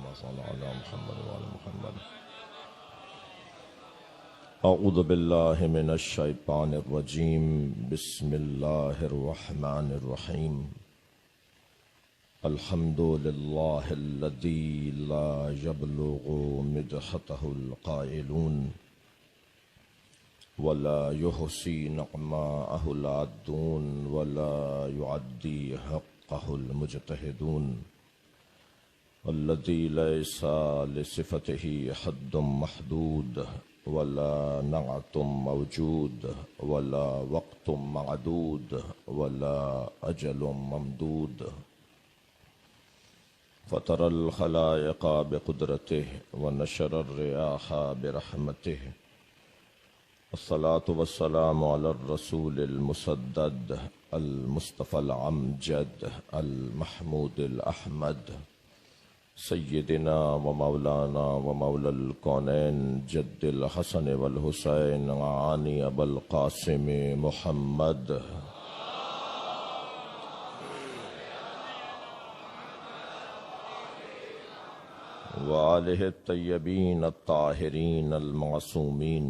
كما صلى على محمد وعلى محمد. أعوذ بالله من الشيطان الرجيم. بسم الله الرحمن الرحيم. الحمد لله الذي لا يبلغ مدحته القائلون ولا يحصي نعماءه العادون ولا يعدي حقه المجتهدون، الذي ليس لصفته حد محدود ولا نعت موجود ولا وقت معدود ولا أجل ممدود، فطر الخلائق بقدرته ونشر الرياح برحمته. الصلاة والسلام على الرسول المسدد المصطفى العمجد المحمود الأحمد، سيدنا ومولانا ومولى الكونين جد الحسن والحسين عاني أبا القاسم محمد. وآله الطيبين الطاهرين المعصومين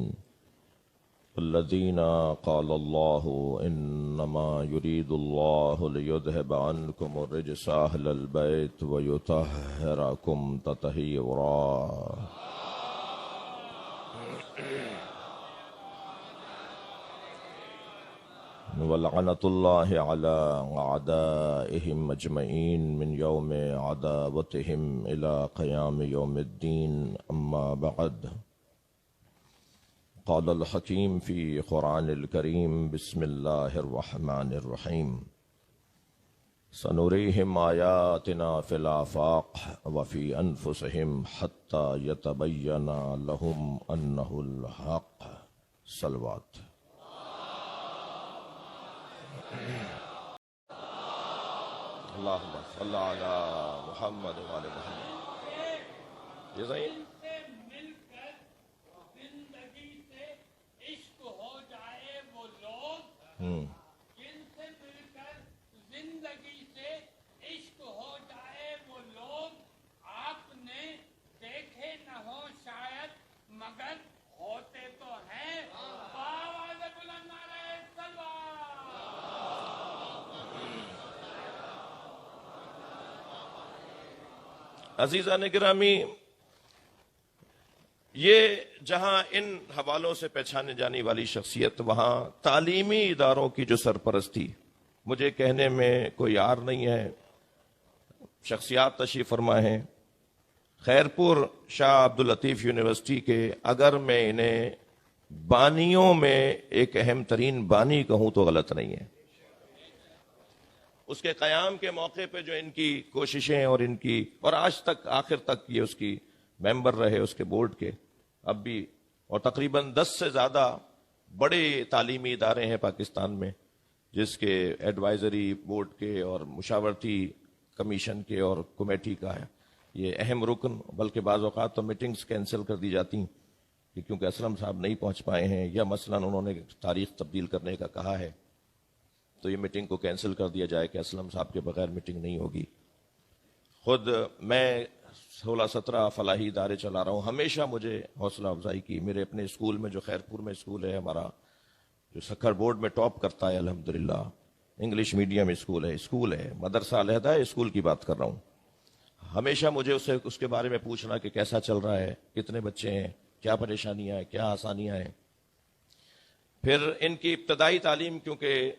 الذين قال الله إنما يريد الله ليذهب عنكم الرجس أهل البيت ويطهركم تطهيرا. ولعنة الله على أعدائهم أجمعين من يوم عداوتهم إلى قيام يوم الدين. أما بعد، قال الحكيم في قرآن الكريم: بسم الله الرحمن الرحيم. سنريهم آياتنا في الآفاق وفي أنفسهم حتى يتبين لهم أنه الحق. صلوات. اللهم صل على محمد وعلى محمد. یہ صحیح جن سے مل کر زندگی سے عشق ہو جائے وہ لوگ آپ نے دیکھے نہ ہو شاید مگر ہوتے تو ہیں. آواز بلند نعرہ تکبیر. عزیزان گرامی، یہ جہاں ان حوالوں سے پہچانے جانے والی شخصیت، وہاں تعلیمی اداروں کی جو سرپرستی، مجھے کہنے میں کوئی عار نہیں ہے. شخصیات تشریف فرما ہیں. خیرپور شاہ عبداللطیف یونیورسٹی کے اگر میں انہیں بانیوں میں ایک اہم ترین بانی کہوں تو غلط نہیں ہے. اس کے قیام کے موقع پہ جو ان کی کوششیں اور آج تک آخر تک یہ اس کی ممبر رہے اس کے بورڈ کے، اب بھی، اور تقریباً 10 سے زیادہ بڑے تعلیمی ادارے ہیں پاکستان میں جس کے ایڈوائزری بورڈ کے اور مشاورتی کمیشن کے اور کمیٹی کا ہے یہ اہم رکن. بلکہ بعض اوقات تو میٹنگز کینسل کر دی جاتی کہ کیونکہ اسلم صاحب نہیں پہنچ پائے ہیں یا مثلاً انہوں نے تاریخ تبدیل کرنے کا کہا ہے تو یہ میٹنگ کو کینسل کر دیا جائے کہ اسلم صاحب کے بغیر میٹنگ نہیں ہوگی. خود میں 16-17 فلاحی ادارے چلا رہا ہوں. ہمیشہ مجھے حوصلہ افزائی کی. میرے اپنے اسکول میں جو خیرپور میں اسکول ہے ہمارا، جو سکھر بورڈ میں ٹاپ کرتا ہے الحمدللہ، انگلش میڈیم اسکول ہے، مدرسہ علیحدہ ہے، اسکول کی بات کر رہا ہوں. ہمیشہ مجھے اس کے بارے میں پوچھنا کہ کیسا چل رہا ہے، کتنے بچے ہیں، کیا پریشانیاں ہیں، کیا آسانیاں ہیں. پھر ان کی ابتدائی تعلیم، کیونکہ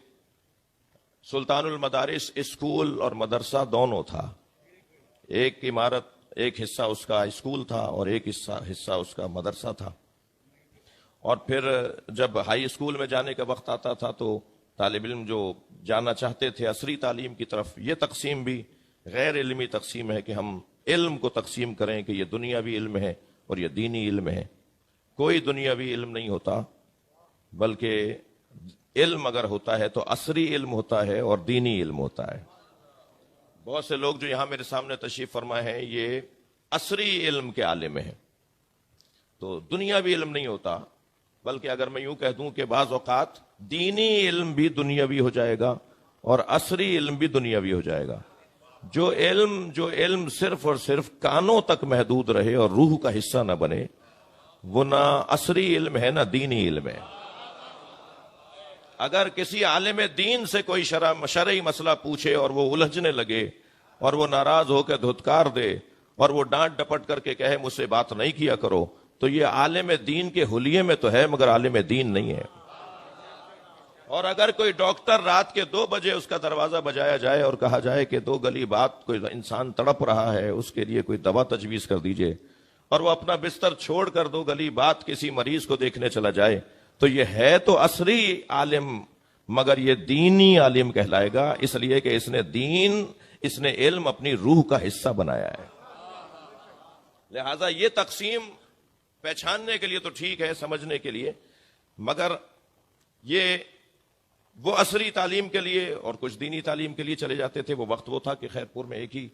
سلطان المدارس اسکول اور مدرسہ دونوں تھا. ایک عمارت، ایک حصہ اس کا اسکول تھا اور ایک حصہ اس کا مدرسہ تھا. اور پھر جب ہائی اسکول میں جانے کا وقت آتا تھا تو طالب علم جو جانا چاہتے تھے عصری تعلیم کی طرف، یہ تقسیم بھی غیر علمی تقسیم ہے کہ ہم علم کو تقسیم کریں کہ یہ دنیاوی علم ہے اور یہ دینی علم ہے. کوئی دنیاوی علم نہیں ہوتا، بلکہ علم اگر ہوتا ہے تو عصری علم ہوتا ہے اور دینی علم ہوتا ہے. بہت سے لوگ جو یہاں میرے سامنے تشریف فرما ہیں یہ عصری علم کے عالم ہیں، تو دنیاوی علم نہیں ہوتا. بلکہ اگر میں یوں کہہ دوں کہ بعض اوقات دینی علم بھی دنیاوی ہو جائے گا اور عصری علم بھی دنیاوی ہو جائے گا. جو علم صرف اور صرف کانوں تک محدود رہے اور روح کا حصہ نہ بنے، وہ نہ عصری علم ہے نہ دینی علم ہے۔ اگر کسی عالم دین سے کوئی شرعی مسئلہ پوچھے اور وہ الجھنے لگے اور وہ ناراض ہو کے دھتکار دے اور وہ ڈانٹ ڈپٹ کر کے کہے مجھ سے بات نہیں کیا کرو، تو یہ عالم دین کے حلیے میں تو ہے مگر عالم دین نہیں ہے۔ اور اگر کوئی ڈاکٹر رات کے 2 بجے اس کا دروازہ بجایا جائے اور کہا جائے کہ 2 گلی بات کوئی انسان تڑپ رہا ہے، اس کے لیے کوئی دوا تجویز کر دیجئے، اور وہ اپنا بستر چھوڑ کر 2 گلی بات کسی مریض کو دیکھنے چلا جائے، تو یہ ہے تو عصری عالم مگر یہ دینی عالم کہلائے گا، اس لیے کہ اس نے علم اپنی روح کا حصہ بنایا ہے۔ لہذا یہ تقسیم پہچاننے کے لیے تو ٹھیک ہے، سمجھنے کے لیے، مگر یہ وہ عصری تعلیم کے لیے اور کچھ دینی تعلیم کے لیے چلے جاتے تھے۔ وہ وقت وہ تھا کہ خیرپور میں ایک ہی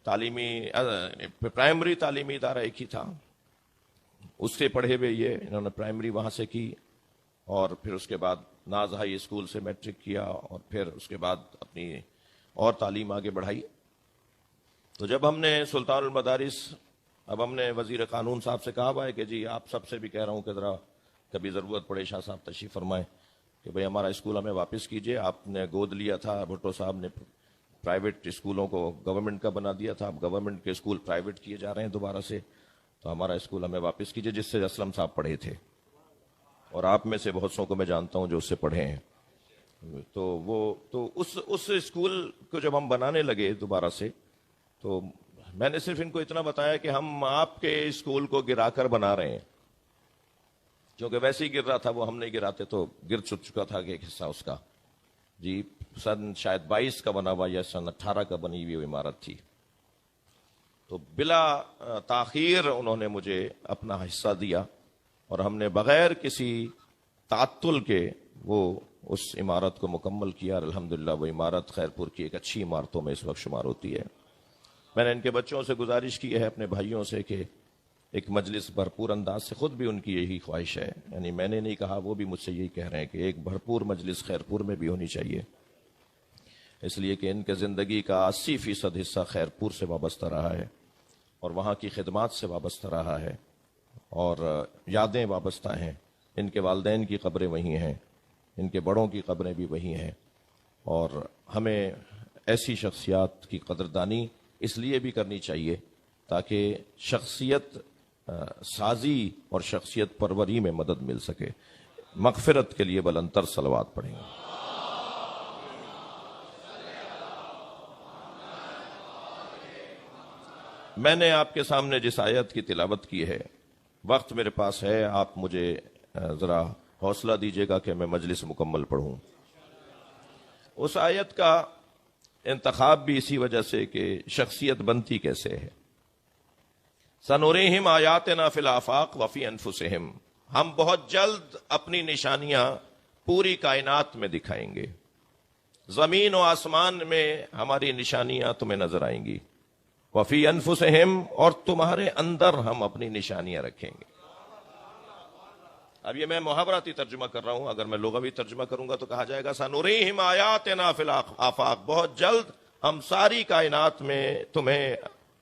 پرائمری تعلیمی ادارہ ایک ہی تھا، اس سے پڑھے ہوئے یہ انہوں نے پرائمری وہاں سے کی، اور پھر اس کے بعد ناز ہائی اسکول سے میٹرک کیا، اور پھر اس کے بعد اپنی اور تعلیم آگے بڑھائی۔ تو جب ہم نے سلطان المدارس، اب ہم نے وزیر قانون صاحب سے کہا ہوا ہے کہ جی آپ سب سے بھی کہہ رہا ہوں کہ ذرا کبھی ضرورت پڑے شاہ صاحب تشریف فرمائیں کہ بھئی ہمارا اسکول ہمیں واپس کیجئے، آپ نے گود لیا تھا، بھٹو صاحب نے پرائیویٹ اسکولوں کو گورنمنٹ کا بنا دیا تھا، اب گورنمنٹ کے اسکول پرائیویٹ کیے جا رہے ہیں دوبارہ سے، تو ہمارا اسکول ہمیں واپس کیجئے، جس سے اسلم صاحب پڑھے تھے، اور آپ میں سے بہت سو کو میں جانتا ہوں جو اس سے پڑھے ہیں۔ تو اس اسکول کو جب ہم بنانے لگے دوبارہ سے، تو میں نے صرف ان کو اتنا بتایا کہ ہم آپ کے اسکول کو گرا کر بنا رہے ہیں، کیونکہ ویسے ہی گر رہا تھا، وہ ہم نہیں گراتے تو گر چکا تھا کہ ایک حصہ اس کا، جی سن شاید 22 کا بنا ہوا یا سن 18 کا بنی ہوئی عمارت تھی۔ تو بلا تاخیر انہوں نے مجھے اپنا حصہ دیا، اور ہم نے بغیر کسی تعطل کے وہ اس عمارت کو مکمل کیا، اور الحمدللہ وہ عمارت خیرپور کی ایک اچھی عمارتوں میں اس وقت شمار ہوتی ہے۔ میں نے ان کے بچوں سے گزارش کی ہے، اپنے بھائیوں سے، کہ ایک مجلس بھرپور انداز سے، خود بھی ان کی یہی خواہش ہے، یعنی میں نے نہیں کہا، وہ بھی مجھ سے یہی کہہ رہے ہیں کہ ایک بھرپور مجلس خیرپور میں بھی ہونی چاہیے، اس لیے کہ ان کے زندگی کا 80% حصہ خیرپور سے وابستہ رہا ہے، اور وہاں کی خدمات سے وابستہ رہا ہے، اور یادیں وابستہ ہیں۔ ان کے والدین کی قبریں وہی ہیں، ان کے بڑوں کی قبریں بھی وہی ہیں، اور ہمیں ایسی شخصیات کی قدردانی اس لیے بھی کرنی چاہیے تاکہ شخصیت سازی اور شخصیت پروری میں مدد مل سکے۔ مغفرت کے لیے بلند تر صلوات پڑھیں گے۔ میں نے آپ کے سامنے جس آیت کی تلاوت کی ہے، وقت میرے پاس ہے، آپ مجھے ذرا حوصلہ دیجیے گا کہ میں مجلس مکمل پڑھوں۔ اس آیت کا انتخاب بھی اسی وجہ سے کہ شخصیت بنتی کیسے ہے۔ سنُرِیہم آیاتنا فی الآفاق وفی انفسہم، ہم بہت جلد اپنی نشانیاں پوری کائنات میں دکھائیں گے، زمین و آسمان میں ہماری نشانیاں تمہیں نظر آئیں گی، وفی انفسہم، اور تمہارے اندر ہم اپنی نشانیاں رکھیں گے۔ اب یہ میں محاوراتی ترجمہ کر رہا ہوں، اگر میں لغوی ترجمہ کروں گا تو کہا جائے گا سنُرِیہم آیاتنا فی الآفاق، بہت جلد ہم ساری کائنات میں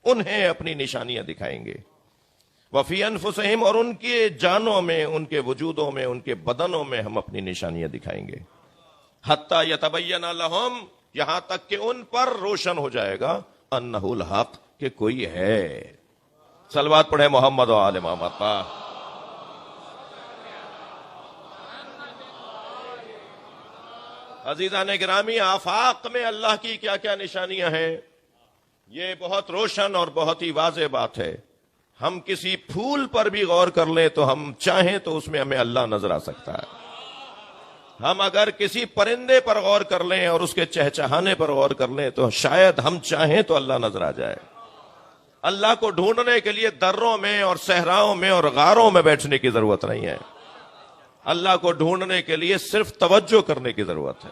انہیں اپنی نشانیاں دکھائیں گے، وفی انفسہم، اور ان کے جانوں میں، ان کے وجودوں میں، ان کے بدنوں میں ہم اپنی نشانیاں دکھائیں گے، حتی یتبین لہم، یہاں تک کہ ان پر روشن ہو جائے گا، انہ الحق، کہ کوئی ہے۔ صلوات پڑھیں محمد و آل محمد پا۔ عزیزان گرامی، آفاق میں اللہ کی کیا کیا نشانیاں ہیں، یہ بہت روشن اور بہت ہی واضح بات ہے۔ ہم کسی پھول پر بھی غور کر لیں تو ہم چاہیں تو اس میں ہمیں اللہ نظر آ سکتا ہے۔ ہم اگر کسی پرندے پر غور کر لیں اور اس کے چہچہانے پر غور کر لیں تو شاید ہم چاہیں تو اللہ نظر آ جائے۔ اللہ کو ڈھونڈنے کے لیے دروں میں اور صحراؤں میں اور غاروں میں بیٹھنے کی ضرورت نہیں ہے، اللہ کو ڈھونڈنے کے لیے صرف توجہ کرنے کی ضرورت ہے۔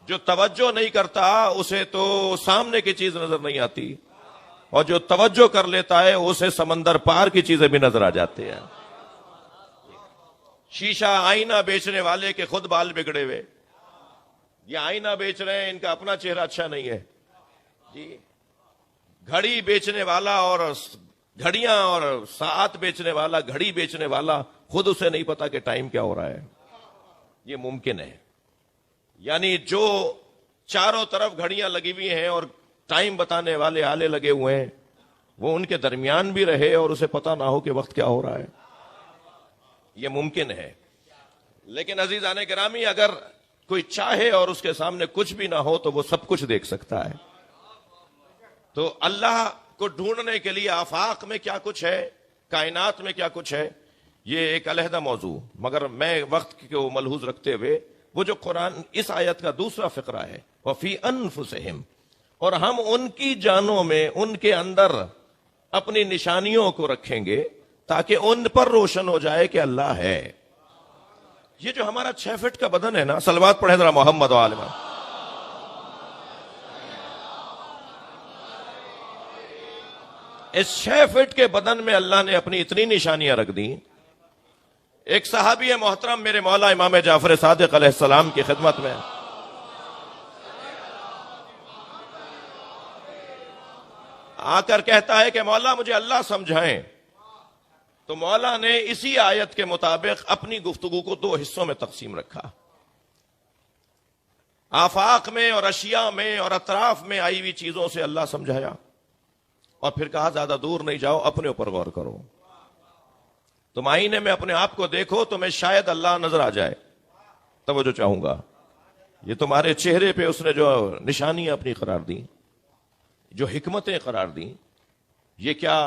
جو توجہ نہیں کرتا اسے تو سامنے کی چیز نظر نہیں آتی، اور جو توجہ کر لیتا ہے اسے سمندر پار کی چیزیں بھی نظر آ جاتی ہیں۔ شیشہ آئینہ بیچنے والے کے خود بال بگڑے ہوئے، یہ آئینہ بیچ رہے ہیں، ان کا اپنا چہرہ اچھا نہیں ہے، جی گھڑی بیچنے والا اور گھڑیاں اور ساعت بیچنے والا، گھڑی بیچنے والا خود اسے نہیں پتا کہ ٹائم کیا ہو رہا ہے. یہ ممکن ہے. یعنی جو چاروں طرف گھڑیاں لگی ہوئی ہیں اور ٹائم بتانے والے آلے لگے ہوئے ہیں، وہ ان کے درمیان بھی رہے اور اسے پتا نہ ہو کہ وقت کیا ہو رہا ہے. یہ ممکن ہے. لیکن عزیزان گرامی، اگر کوئی چاہے اور اس کے سامنے کچھ بھی نہ ہو تو وہ سب کچھ دیکھ سکتا ہے. تو اللہ کو ڈھونڈنے کے لیے آفاق میں کیا کچھ ہے، کائنات میں کیا کچھ ہے، یہ ایک علیحدہ موضوع. مگر میں وقت کو ملحوظ رکھتے ہوئے وہ جو قرآن اس آیت کا دوسرا فقرہ ہے، وَفِي أَنفُسِهِمْ، اور ہم ان کی جانوں میں، ان کے اندر اپنی نشانیوں کو رکھیں گے تاکہ ان پر روشن ہو جائے کہ اللہ ہے. یہ جو ہمارا 6 فٹ کا بدن ہے نا، صلوات پڑھیں ذرا محمد و آل محمد. اس 6 فٹ کے بدن میں اللہ نے اپنی اتنی نشانیاں رکھ دی. ایک صحابی محترم میرے مولا امام جعفر صادق علیہ السلام کی خدمت میں آ کر کہتا ہے کہ مولا مجھے اللہ سمجھائیں. تو مولا نے اسی آیت کے مطابق اپنی گفتگو کو 2 حصوں میں تقسیم رکھا. آفاق میں اور اشیاء میں اور اطراف میں آئی ہوئی چیزوں سے اللہ سمجھایا، اور پھر کہا زیادہ دور نہیں جاؤ، اپنے اوپر غور کرو. تم آئینے میں اپنے آپ کو دیکھو، تمہیں شاید اللہ نظر آ جائے. توجہ چاہوں گا، یہ تمہارے چہرے پہ اس نے جو نشانیاں اپنی قرار دیں، جو حکمتیں قرار دیں، یہ کیا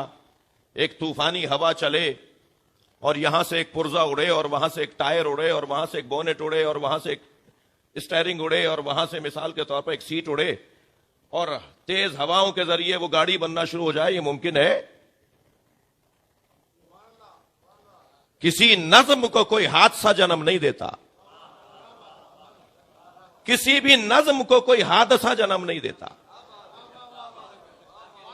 ایک طوفانی ہوا چلے اور یہاں سے ایک پرزہ اڑے اور وہاں سے ایک ٹائر اڑے اور وہاں سے ایک بونٹ اڑے اور وہاں سے ایک اسٹیئرنگ اڑے اور وہاں سے مثال کے طور پر ایک سیٹ اڑے اور تیز ہواؤں کے ذریعے وہ گاڑی بننا شروع ہو جائے؟ یہ ممکن ہے؟ کسی نظم کو کوئی حادثہ جنم نہیں دیتا، کسی بھی نظم کو کوئی حادثہ جنم نہیں دیتا.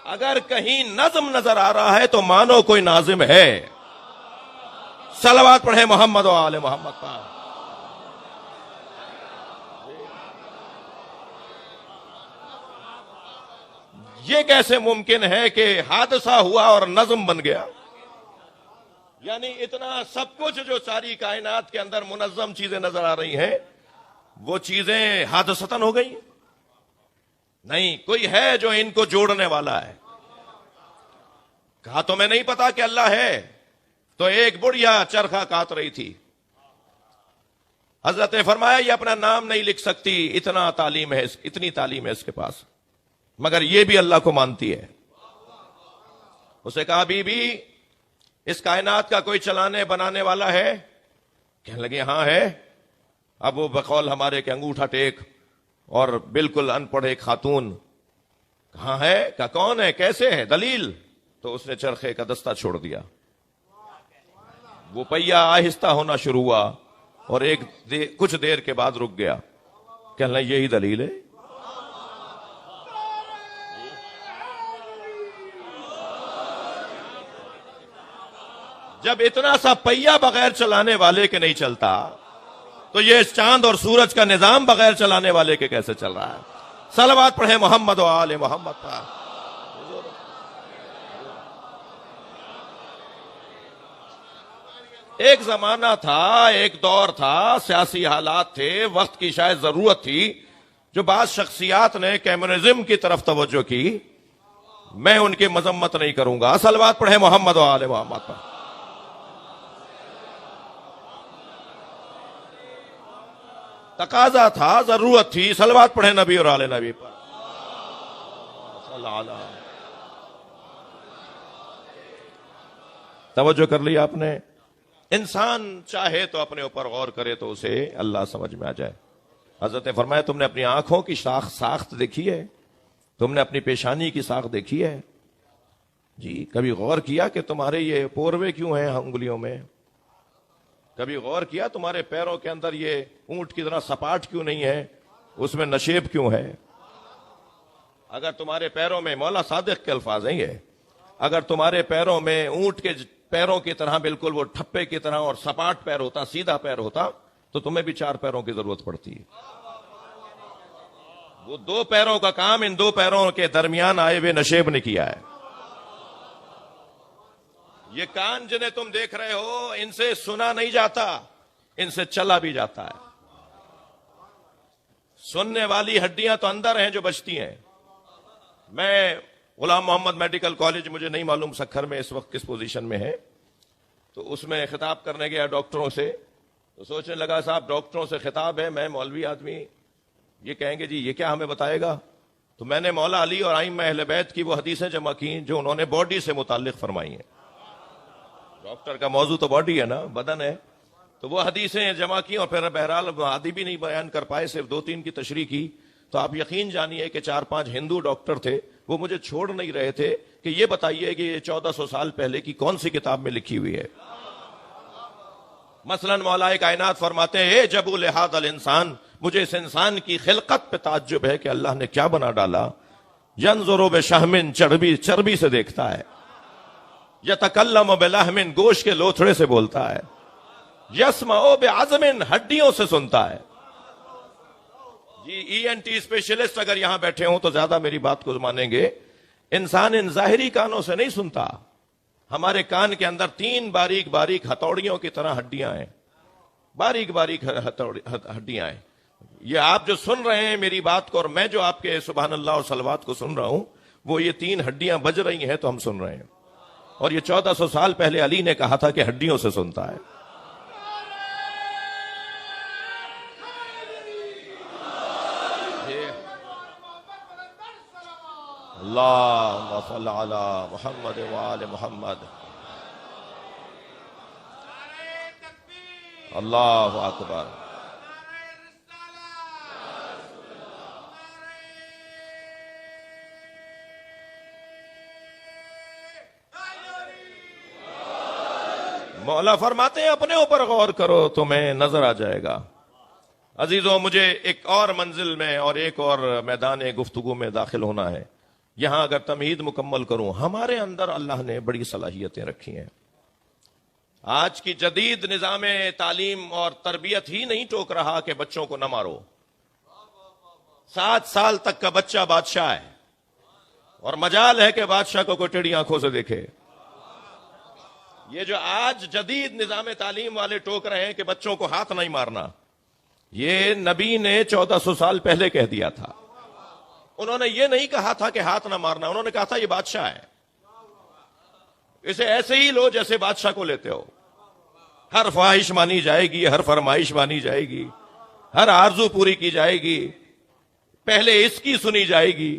اگر کہیں نظم نظر آ رہا ہے تو مانو کوئی ناظم ہے. صلوات پڑھیں محمد و آل محمد پر. یہ کیسے ممکن ہے کہ حادثہ ہوا اور نظم بن گیا؟ یعنی اتنا سب کچھ جو ساری کائنات کے اندر منظم چیزیں نظر آ رہی ہیں، وہ چیزیں حادثتاً ہو گئی؟ نہیں، کوئی ہے جو ان کو جوڑنے والا ہے. کہا تمہیں نہیں پتا کہ اللہ ہے؟ تو ایک بڑھیا چرخا کاٹ رہی تھی. حضرت نے فرمایا یہ اپنا نام نہیں لکھ سکتی، اتنا تعلیم ہے، اتنی تعلیم ہے اس کے پاس، مگر یہ بھی اللہ کو مانتی ہے. اسے کہا بی بی اس کائنات کا کوئی چلانے بنانے والا ہے؟ کہنے لگے ہاں ہے. اب وہ بقول ہمارے کہ انگوٹھا ٹیک اور بالکل ان پڑھ ایک خاتون. کہاں ہے؟ کہ کون ہے، کیسے ہے، دلیل؟ تو اس نے چرخے کا دستہ چھوڑ دیا. وہ پہیا آہستہ ہونا شروع ہوا اور کچھ دیر کے بعد رک گیا. کہنے لگے یہی دلیل ہے. جب اتنا سا پہیا بغیر چلانے والے کے نہیں چلتا تو یہ چاند اور سورج کا نظام بغیر چلانے والے کے کیسے چل رہا ہے؟ صلوات پڑھیں محمد و آل محمد پر. ایک زمانہ تھا، ایک دور تھا، سیاسی حالات تھے، وقت کی شاید ضرورت تھی، جو بعض شخصیات نے کمیونزم کی طرف توجہ کی. میں ان کی مذمت نہیں کروں گا. صلوات پڑھیں محمد و آل محمد پر. تقاضا تھا، ضرورت تھی. صلوات پڑھیں نبی اور آل نبی پر. توجہ کر لی آپ نے؟ انسان چاہے تو اپنے اوپر غور کرے تو اسے اللہ سمجھ میں آ جائے. حضرت نے فرمایا تم نے اپنی آنکھوں کی ساخت دیکھی ہے؟ تم نے اپنی پیشانی کی ساخت دیکھی ہے؟ جی. کبھی غور کیا کہ تمہارے یہ پوروے کیوں ہیں انگلیوں میں؟ کبھی غور کیا تمہارے پیروں کے اندر یہ اونٹ کی طرح سپاٹ کیوں نہیں ہے؟ اس میں نشیب کیوں ہے؟ اگر تمہارے پیروں میں، مولا صادق کے الفاظ ہیں یہ، اگر تمہارے پیروں میں اونٹ کے پیروں کی طرح بالکل وہ ٹھپے کی طرح اور سپاٹ پیر ہوتا، سیدھا پیر ہوتا، تو تمہیں بھی 4 پیروں کی ضرورت پڑتی ہے. وہ دو پیروں کا کام ان دو پیروں کے درمیان آئے ہوئے نشیب نے کیا ہے. یہ کان جنہیں تم دیکھ رہے ہو ان سے سنا نہیں جاتا, ان سے چلا بھی جاتا ہے. سننے والی ہڈیاں تو اندر ہیں جو بچتی ہیں. میں غلام محمد میڈیکل کالج, مجھے نہیں معلوم سکھر میں اس وقت کس پوزیشن میں ہے, تو اس میں خطاب کرنے گیا ڈاکٹروں سے, تو سوچنے لگا صاحب ڈاکٹروں سے خطاب ہے, میں مولوی آدمی, یہ کہیں گے جی یہ کیا ہمیں بتائے گا. تو میں نے مولا علی اور ائمہ اہل بیت کی وہ حدیثیں جمع کی جو انہوں نے باڈی سے متعلق فرمائی ہیں. ڈاکٹر کا موضوع تو باڈی ہے نا, بدن ہے, تو وہ حدیثیں جمع کی, اور پھر بہرحال آدھی بھی نہیں بیان کر پائے, صرف 2-3 کی تشریح کی. تو آپ یقین جانیے کہ 4-5 ہندو ڈاکٹر تھے, وہ مجھے چھوڑ نہیں رہے تھے کہ یہ بتائیے کہ یہ 1400 سال پہلے کی کون سی کتاب میں لکھی ہوئی ہے. مثلا مولا کائنات فرماتے ہیں, اے جبو لحاظ الانسان, مجھے اس انسان کی خلقت پہ تعجب ہے کہ اللہ نے کیا بنا ڈالا. ینظر بشحم, چربی سے دیکھتا ہے. یتکلم بلحم, گوشت کے لوتھڑے سے بولتا ہے. یسمع بعظم, ہڈیوں سے سنتا ہے. جی ENT اسپیشلسٹ اگر یہاں بیٹھے ہوں تو زیادہ میری بات کو مانیں گے. انسان ان ظاہری کانوں سے نہیں سنتا. ہمارے کان کے اندر 3 باریک باریک ہتھوڑیوں کی طرح ہڈیاں ہیں, باریک باریک ہڈیاں ہیں. یہ آپ جو سن رہے ہیں میری بات کو, اور میں جو آپ کے سبحان اللہ اور صلوات کو سن رہا ہوں, وہ یہ 3 ہڈیاں بج رہی ہیں تو ہم سن رہے ہیں. اور یہ 1400 سال پہلے علی نے کہا تھا کہ ہڈیوں سے سنتا ہے. اللہم صل علی محمد وآل محمد. اللہ اکبر. مولا فرماتے ہیں اپنے اوپر غور کرو تمہیں نظر آ جائے گا. عزیزوں, مجھے ایک اور منزل میں اور ایک اور میدان گفتگو میں داخل ہونا ہے. یہاں اگر تمہید مکمل کروں, ہمارے اندر اللہ نے بڑی صلاحیتیں رکھی ہیں. آج کی جدید نظام تعلیم اور تربیت ہی نہیں ٹوک رہا کہ بچوں کو نہ مارو. 7 سال تک کا بچہ بادشاہ ہے, اور مجال ہے کہ بادشاہ کو کوئی ٹیڑھی آنکھوں سے دیکھے. یہ جو آج جدید نظام تعلیم والے ٹوک رہے ہیں کہ بچوں کو ہاتھ نہیں مارنا, یہ نبی نے 1400 سال پہلے کہہ دیا تھا. انہوں نے یہ نہیں کہا تھا کہ ہاتھ نہ مارنا, انہوں نے کہا تھا یہ بادشاہ ہے, اسے ایسے ہی لو جیسے بادشاہ کو لیتے ہو. ہر خواہش مانی جائے گی, ہر فرمائش مانی جائے گی, ہر آرزو پوری کی جائے گی, پہلے اس کی سنی جائے گی.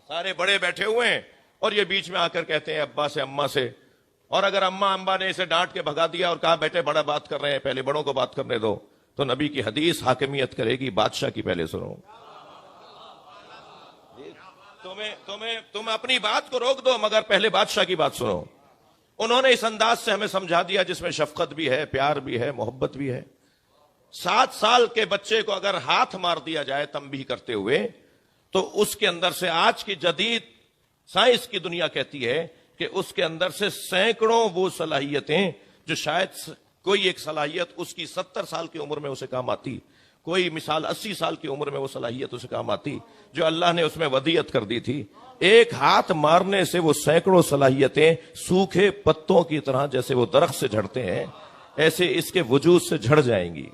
سارے بڑے بیٹھے ہوئے ہیں اور یہ بیچ میں آ کر کہتے ہیں ابا سے اماں سے, اور اگر اماں ابا نے اسے ڈانٹ کے بھگا دیا اور کہا بیٹے بڑا بات کر رہے ہیں, پہلے بڑوں کو بات کرنے دو, تو نبی کی حدیث حاکمیت کرے گی, بادشاہ کی پہلے سنو. تم اپنی بات کو روک دو مگر پہلے بادشاہ کی بات سنو. انہوں نے اس انداز سے ہمیں سمجھا دیا جس میں شفقت بھی ہے, پیار بھی ہے, محبت بھی ہے. 7 سال کے بچے کو اگر ہاتھ مار دیا جائے تنبیہ کرتے ہوئے, تو اس کے اندر سے آج کی جدید سائنس کی دنیا کہتی ہے کہ اس کے اندر سے سینکڑوں وہ صلاحیتیں جو شاید کوئی ایک صلاحیت اس کی 70 سال کی عمر میں اسے کام آتی, کوئی مثال 80 سال کی عمر میں وہ صلاحیت اسے کام آتی جو اللہ نے اس میں ودیعت کر دی تھی. ایک ہاتھ مارنے سے وہ سینکڑوں صلاحیتیں سوکھے پتوں کی طرح جیسے وہ درخت سے جھڑتے ہیں, ایسے اس کے وجود سے جھڑ جائیں گی.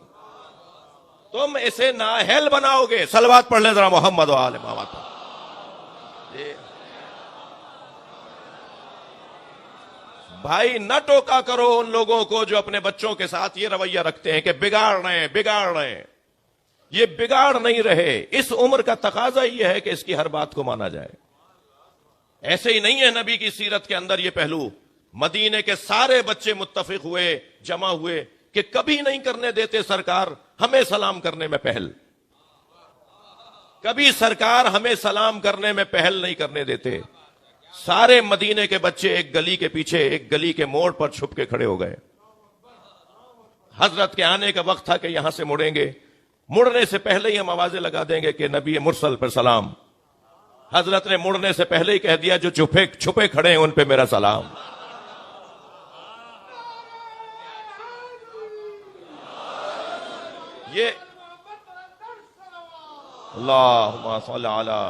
تم اسے نااہل بناؤ گے. صلوات پڑھ لیں ذرا محمد و آل محمد. بھائی نہ ٹوکا کرو ان لوگوں کو جو اپنے بچوں کے ساتھ یہ رویہ رکھتے ہیں کہ بگاڑ رہے ہیں. یہ بگاڑ نہیں رہے, اس عمر کا تقاضا یہ ہے کہ اس کی ہر بات کو مانا جائے. ایسے ہی نہیں ہے نبی کی سیرت کے اندر یہ پہلو. مدینے کے سارے بچے متفق ہوئے, جمع ہوئے کہ کبھی نہیں کرنے دیتے سرکار ہمیں سلام کرنے میں پہل. کبھی سرکار ہمیں سلام کرنے میں پہل نہیں کرنے دیتے. سارے مدینے کے بچے ایک گلی کے پیچھے, ایک گلی کے موڑ پر چھپ کے کھڑے ہو گئے. حضرت کے آنے کا وقت تھا کہ یہاں سے مڑیں گے, مڑنے سے پہلے ہی ہم آوازیں لگا دیں گے کہ نبی مرسل پر سلام. حضرت نے مڑنے سے پہلے ہی کہہ دیا جو چھپے کھڑے ہیں ان پہ میرا سلام. اللہم صل علی.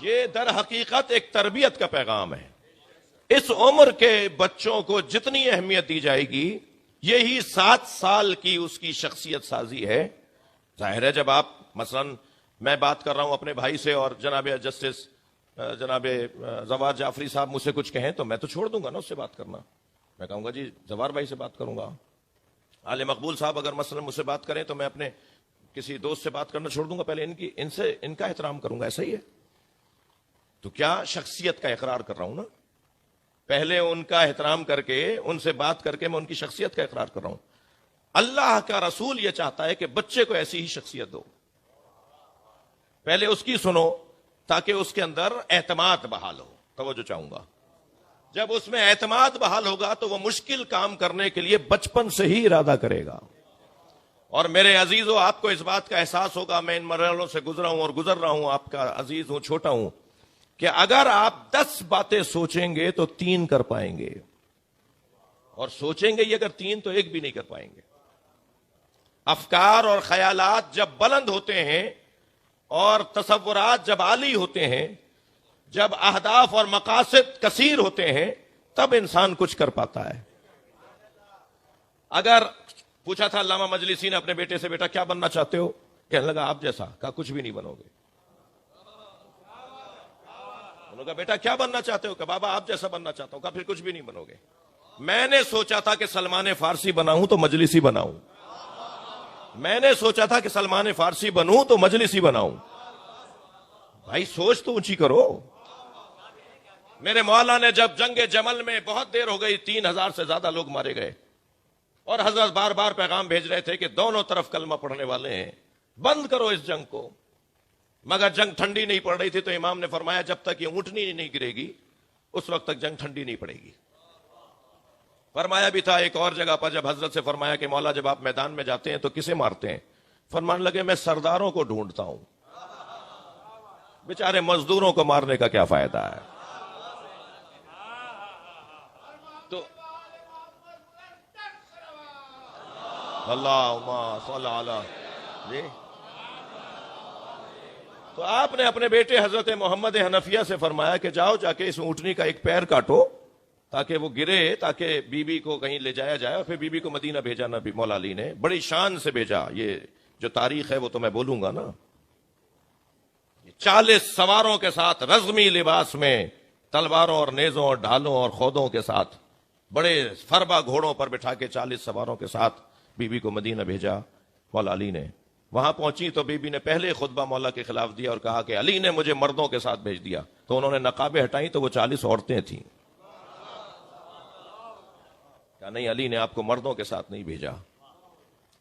یہ در حقیقت ایک تربیت کا پیغام ہے. اس عمر کے بچوں کو جتنی اہمیت دی جائے گی یہی 7 سال کی اس کی شخصیت سازی ہے. ظاہر ہے جب آپ مثلا میں بات کر رہا ہوں اپنے بھائی سے اور جناب جسٹس جناب زوار جعفری صاحب مجھ سے کچھ کہیں تو میں تو چھوڑ دوں گا نا اس سے بات کرنا. میں کہوں گا جی زوار بھائی سے بات کروں گا. عالِ مقبول صاحب اگر مثلا مجھ سے بات کریں تو میں اپنے کسی دوست سے بات کرنا چھوڑ دوں گا, پہلے ان کا احترام کروں گا. ایسا ہی ہے. تو کیا شخصیت کا اقرار کر رہا ہوں نا, پہلے ان کا احترام کر کے ان سے بات کر کے میں ان کی شخصیت کا اقرار کر رہا ہوں. اللہ کا رسول یہ چاہتا ہے کہ بچے کو ایسی ہی شخصیت دو, پہلے اس کی سنو تاکہ اس کے اندر اعتماد بحال ہو. توجہ چاہوں گا, جب اس میں اعتماد بحال ہوگا تو وہ مشکل کام کرنے کے لیے بچپن سے ہی ارادہ کرے گا. اور میرے عزیزوں, آپ کو اس بات کا احساس ہوگا, میں ان مرحلوں سے گزرا ہوں اور گزر رہا ہوں, آپ کا عزیز ہوں, چھوٹا ہوں, کہ اگر آپ 10 باتیں سوچیں گے تو 3 کر پائیں گے, اور سوچیں گے یہ اگر 3 تو 1 بھی نہیں کر پائیں گے. افکار اور خیالات جب بلند ہوتے ہیں اور تصورات جب عالی ہوتے ہیں, جب اہداف اور مقاصد کثیر ہوتے ہیں, تب انسان کچھ کر پاتا ہے. اگر پوچھا تھا علامہ مجلسی نے اپنے بیٹے سے, بیٹا کیا بننا چاہتے ہو؟ کہنے لگا آپ جیسا. کہا کچھ بھی نہیں بنو گے. انہوں نے کہا بیٹا کیا بننا چاہتے ہو؟ کہ بابا آپ جیسا بننا چاہتا ہوں. کہا پھر کچھ بھی نہیں بنو گے. میں نے سوچا تھا کہ سلمان فارسی بناؤں تو مجلسی بناؤں, میں نے سوچا تھا کہ سلمان فارسی بنوں تو مجلسی بناؤں. بھائی سوچ تو اونچی کرو. میرے مولا نے جب جنگ جمل میں بہت دیر ہو گئی, 3000 سے زیادہ لوگ مارے گئے, اور حضرت بار بار پیغام بھیج رہے تھے کہ دونوں طرف کلمہ پڑھنے والے ہیں, بند کرو اس جنگ کو. مگر جنگ ٹھنڈی نہیں پڑ رہی تھی تو امام نے فرمایا جب تک یہ اونٹنی نہیں گرے گی اس وقت تک جنگ ٹھنڈی نہیں پڑے گی. فرمایا بھی تھا ایک اور جگہ پر, جب حضرت سے فرمایا کہ مولا جب آپ میدان میں جاتے ہیں تو کسے مارتے ہیں؟ فرمان لگے میں سرداروں کو ڈھونڈتا ہوں, بیچارے مزدوروں کو مارنے کا کیا فائدہ ہے. تو اللہم صل علی. جی تو آپ نے اپنے بیٹے حضرت محمد حنفیہ سے فرمایا کہ جاؤ جا کے اس اونٹنی کا ایک پیر کاٹو تاکہ وہ گرے, تاکہ بی بی کو کہیں لے جایا جائے. اور پھر بی بی کو مدینہ بھیجا نبی مولا علی نے, بڑی شان سے بھیجا. یہ جو تاریخ ہے وہ تو میں بولوں گا نا. 40 سواروں کے ساتھ رزمی لباس میں, تلواروں اور نیزوں اور ڈھالوں اور خودوں کے ساتھ, بڑے فربا گھوڑوں پر بٹھا کے 40 سواروں کے ساتھ بی بی کو مدینہ بھیجا مولا علی نے. وہاں پہنچی تو بی بی نے پہلے خطبہ مولا کے خلاف دیا اور کہا کہ علی نے مجھے مردوں کے ساتھ بھیج دیا. تو انہوں نے نقابیں ہٹائیں تو وہ 40 عورتیں تھیں. کہا نہیں, علی نے آپ کو مردوں کے ساتھ نہیں بھیجا.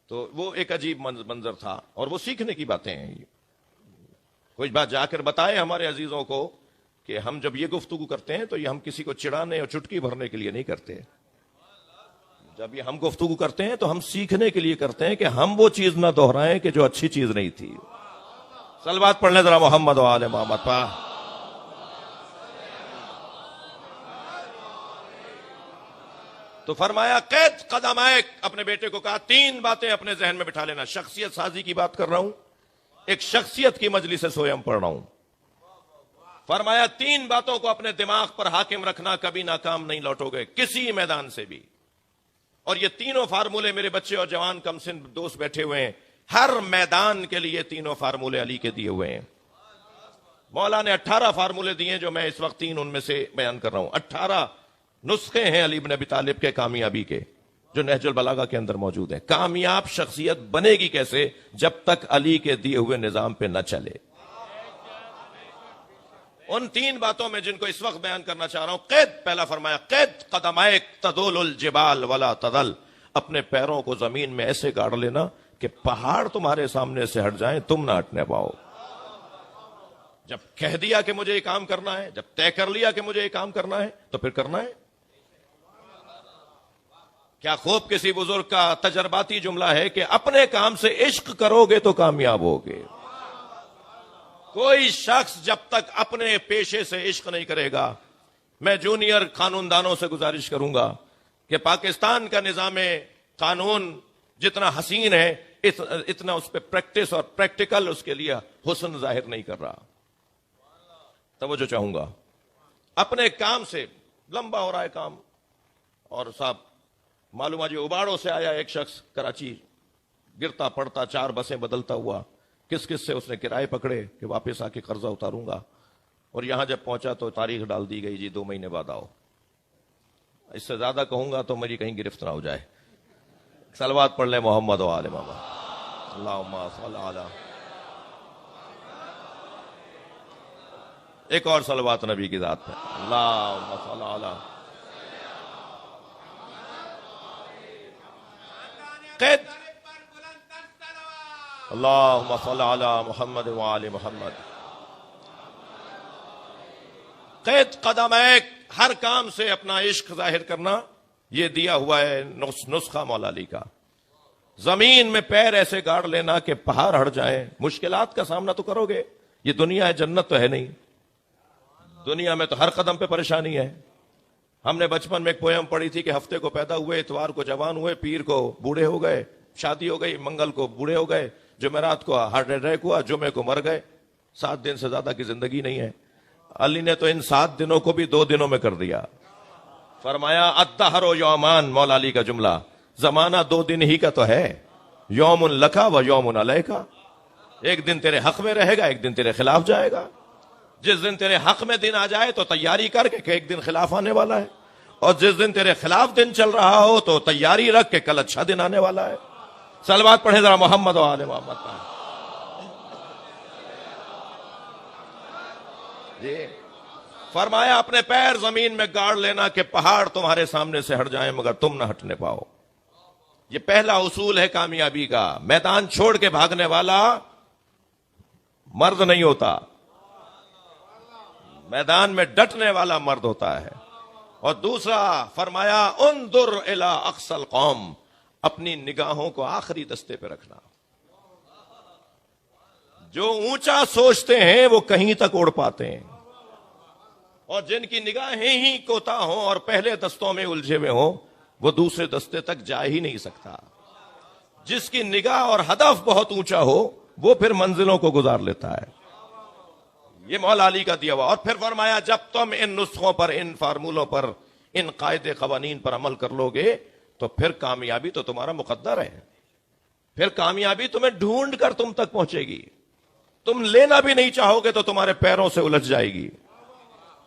تو وہ ایک عجیب منظر تھا, اور وہ سیکھنے کی باتیں ہیں. کوئی بات جا کر بتائے ہمارے عزیزوں کو کہ ہم جب یہ گفتگو کرتے ہیں تو یہ ہم کسی کو چڑھانے اور چٹکی بھرنے کے لیے نہیں کرتے. جب یہ ہم گفتگو کرتے ہیں تو ہم سیکھنے کے لیے کرتے ہیں کہ ہم وہ چیز نہ دہرائیں کہ جو اچھی چیز نہیں تھی. صلوات پڑھ لیں ذرا محمد و آل محمد پا. تو فرمایا قید قدمائے, اپنے بیٹے کو کہا 3 باتیں اپنے ذہن میں بٹھا لینا. شخصیت سازی کی بات کر رہا ہوں, ایک شخصیت کی مجلس سے سویم پڑھ رہا ہوں. فرمایا 3 باتوں کو اپنے دماغ پر حاکم رکھنا, کبھی ناکام نہیں لوٹو گے کسی میدان سے بھی. اور یہ تینوں فارمولے, میرے بچے اور جوان کم سن دوست بیٹھے ہوئے ہیں, ہر میدان کے لیے تینوں فارمولے علی کے دیے ہوئے ہیں. مولا نے 18 فارمولے دیے جو میں اس وقت 3 ان میں سے بیان کر رہا ہوں. 18 نسخے ہیں علی بن ابی طالب کے کامیابی کے, جو نہج البلاغہ کے اندر موجود ہیں. کامیاب شخصیت بنے گی کیسے؟ جب تک علی کے دیے ہوئے نظام پہ نہ چلے. ان 3 باتوں میں جن کو اس وقت بیان کرنا چاہ رہا ہوں. قید, پہلا فرمایا قید قدمائک تدول الجبال ولا تدل, اپنے پیروں کو زمین میں ایسے گاڑ لینا کہ پہاڑ تمہارے سامنے سے ہٹ جائیں, تم نہ ہٹنے پاؤ. جب کہہ دیا کہ مجھے یہ کام کرنا ہے, جب طے کر لیا کہ مجھے یہ کام کرنا ہے, تو پھر کرنا ہے. کیا خوب کسی بزرگ کا تجرباتی جملہ ہے کہ اپنے کام سے عشق کرو گے تو کامیاب ہوگے. کوئی شخص جب تک اپنے پیشے سے عشق نہیں کرے گا, میں جونیئر قانون دانوں سے گزارش کروں گا کہ پاکستان کا نظام قانون جتنا حسین ہے اتنا اس پہ پریکٹس اور پریکٹیکل اس کے لیے حسن ظاہر نہیں کر رہا. توجہ چاہوں گا. اپنے کام سے لمبا ہو رہا ہے کام, اور صاحب معلوم ہے جی اباڑوں سے آیا ایک شخص کراچی, گرتا پڑتا 4 بسیں بدلتا ہوا, کس کس سے اس نے کرائے پکڑے کہ واپس آ کے قرضہ اتاروں گا, اور یہاں جب پہنچا تو تاریخ ڈال دی گئی جی 2 مہینے بعد آؤ. اس سے زیادہ کہوں گا تو میری کہیں گرفت نہ ہو جائے. صلوات پڑھ لیں محمد و آل محمد. اللہم صل علی. ایک اور صلوات نبی کی ذات پہ. اللہم صل علی. قید. اللہم صل علی محمد و آل محمد. قید قدم ایک, ہر کام سے اپنا عشق ظاہر کرنا, یہ دیا ہوا ہے نسخہ مولا علی کا. زمین میں پیر ایسے گاڑ لینا کہ پہاڑ ہٹ جائیں. مشکلات کا سامنا تو کرو گے, یہ دنیا ہے, جنت تو ہے نہیں. دنیا میں تو ہر قدم پہ پریشانی ہے. ہم نے بچپن میں ایک پویم پڑھی تھی کہ ہفتے کو پیدا ہوئے, اتوار کو جوان ہوئے, پیر کو بوڑھے ہو گئے, شادی ہو گئی, منگل کو بوڑھے ہو گئے, جمعرات کو ہارٹ اٹیک ہوا, جمعے کو مر گئے. 7 دن سے زیادہ کی زندگی نہیں ہے. علی نے تو ان 7 دنوں کو بھی 2 دنوں میں کر دیا. فرمایا الدہر یومان, مولا علی کا جملہ, زمانہ 2 دن ہی کا تو ہے. یوم لکا و یوم علیکا, ایک دن تیرے حق میں رہے گا, ایک دن تیرے خلاف جائے گا. جس دن تیرے حق میں دن آ جائے تو تیاری کر کے کہ ایک دن خلاف آنے والا ہے, اور جس دن تیرے خلاف دن چل رہا ہو تو تیاری رکھ کے کل اچھا دن آنے والا ہے. صلوات پڑھیں ذرا محمد و آل محمد پر. جی فرمایا اپنے پیر زمین میں گاڑ لینا کہ پہاڑ تمہارے سامنے سے ہٹ جائیں مگر تم نہ ہٹنے پاؤ. یہ پہلا اصول ہے کامیابی کا. میدان چھوڑ کے بھاگنے والا مرد نہیں ہوتا, میدان میں ڈٹنے والا مرد ہوتا ہے. اور دوسرا فرمایا انظر الی اقصی القوم, اپنی نگاہوں کو آخری دستے پہ رکھنا. جو اونچا سوچتے ہیں وہ کہیں تک اڑ پاتے ہیں, اور جن کی نگاہیں ہی کوتا ہوں اور پہلے دستوں میں الجھے ہوئے ہوں وہ دوسرے دستے تک جا ہی نہیں سکتا. جس کی نگاہ اور ہدف بہت اونچا ہو وہ پھر منزلوں کو گزار لیتا ہے. یہ مولا علی کا دیا ہوا. اور پھر فرمایا جب تم ان نسخوں پر, ان فارمولوں پر, ان قاعدے قوانین پر عمل کر لو گے تو پھر کامیابی تو تمہارا مقدر ہے. پھر کامیابی تمہیں ڈھونڈ کر تم تک پہنچے گی. تم لینا بھی نہیں چاہو گے تو تمہارے پیروں سے الجھ جائے گی.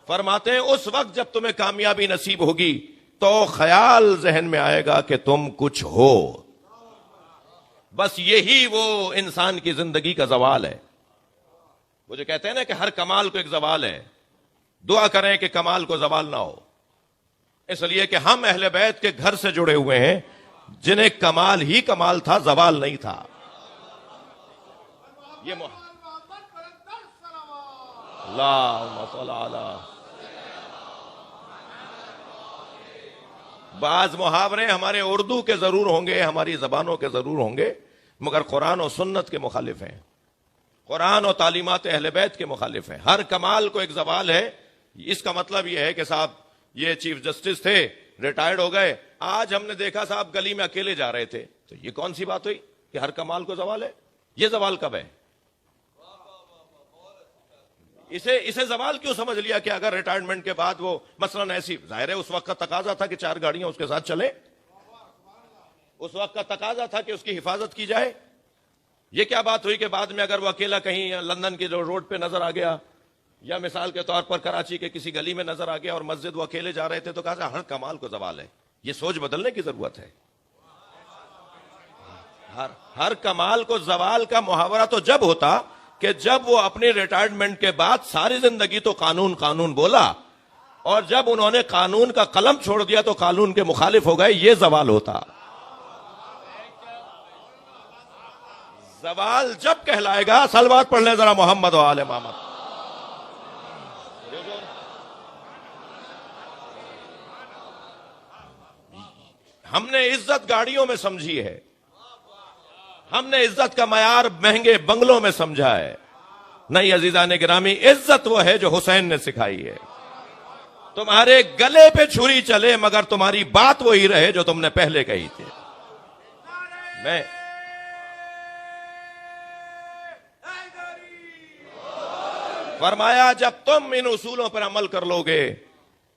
فرماتے ہیں اس وقت جب تمہیں کامیابی نصیب ہوگی تو خیال ذہن میں آئے گا کہ تم کچھ ہو. بس یہی وہ انسان کی زندگی کا زوال ہے. وہ جو کہتے ہیں نا کہ ہر کمال کو ایک زوال ہے, دعا کریں کہ کمال کو زوال نہ ہو. اس لیے کہ ہم اہل بیت کے گھر سے جڑے ہوئے ہیں جنہیں کمال ہی کمال تھا, زوال نہیں تھا. یہ اللہم صل علی. بعض محاورے ہمارے اردو کے ضرور ہوں گے, ہماری زبانوں کے ضرور ہوں گے, مگر قرآن و سنت کے مخالف ہیں, قرآن و تعلیمات اہل بیت کے مخالف ہیں. ہر کمال کو ایک زوال ہے. اس کا مطلب یہ ہے کہ صاحب یہ چیف جسٹس تھے, ریٹائرڈ ہو گئے, آج ہم نے دیکھا صاحب گلی میں اکیلے جا رہے تھے, تو یہ کون سی بات ہوئی کہ ہر کمال کو زوال ہے؟ یہ زوال کب ہے؟ اسے زوال کیوں سمجھ لیا کہ اگر ریٹائرمنٹ کے بعد وہ مثلا ایسی, ظاہر ہے اس وقت کا تقاضا تھا کہ 4 گاڑیاں اس کے ساتھ چلیں, اس وقت کا تقاضا تھا کہ اس کی حفاظت کی جائے. یہ کیا بات ہوئی کہ بعد میں اگر وہ اکیلا کہیں لندن کی روڈ پہ نظر آ گیا, یا مثال کے طور پر کراچی کے کسی گلی میں نظر آ گیا اور مسجد وہ اکیلے جا رہے تھے, تو کہا ہر کمال کو زوال ہے. یہ سوچ بدلنے کی ضرورت ہے. ہر کمال کو زوال کا محاورہ تو جب ہوتا کہ جب وہ اپنی ریٹائرمنٹ کے بعد ساری زندگی تو قانون قانون بولا, اور جب انہوں نے قانون کا قلم چھوڑ دیا تو قانون کے مخالف ہو گئے. یہ زوال ہوتا. زوال جب کہلائے گا, صلوات پڑھ لیں ذرا محمد و آل محمد. ہم نے عزت گاڑیوں میں سمجھی ہے, ہم نے عزت کا معیار مہنگے بنگلوں میں سمجھا ہے. نہیں عزیزان گرامی, عزت وہ ہے جو حسین نے سکھائی ہے. تمہارے گلے پہ چھری چلے مگر تمہاری بات وہی رہے جو تم نے پہلے کہی تھی. میں فرمایا جب تم ان اصولوں پر عمل کر لو گے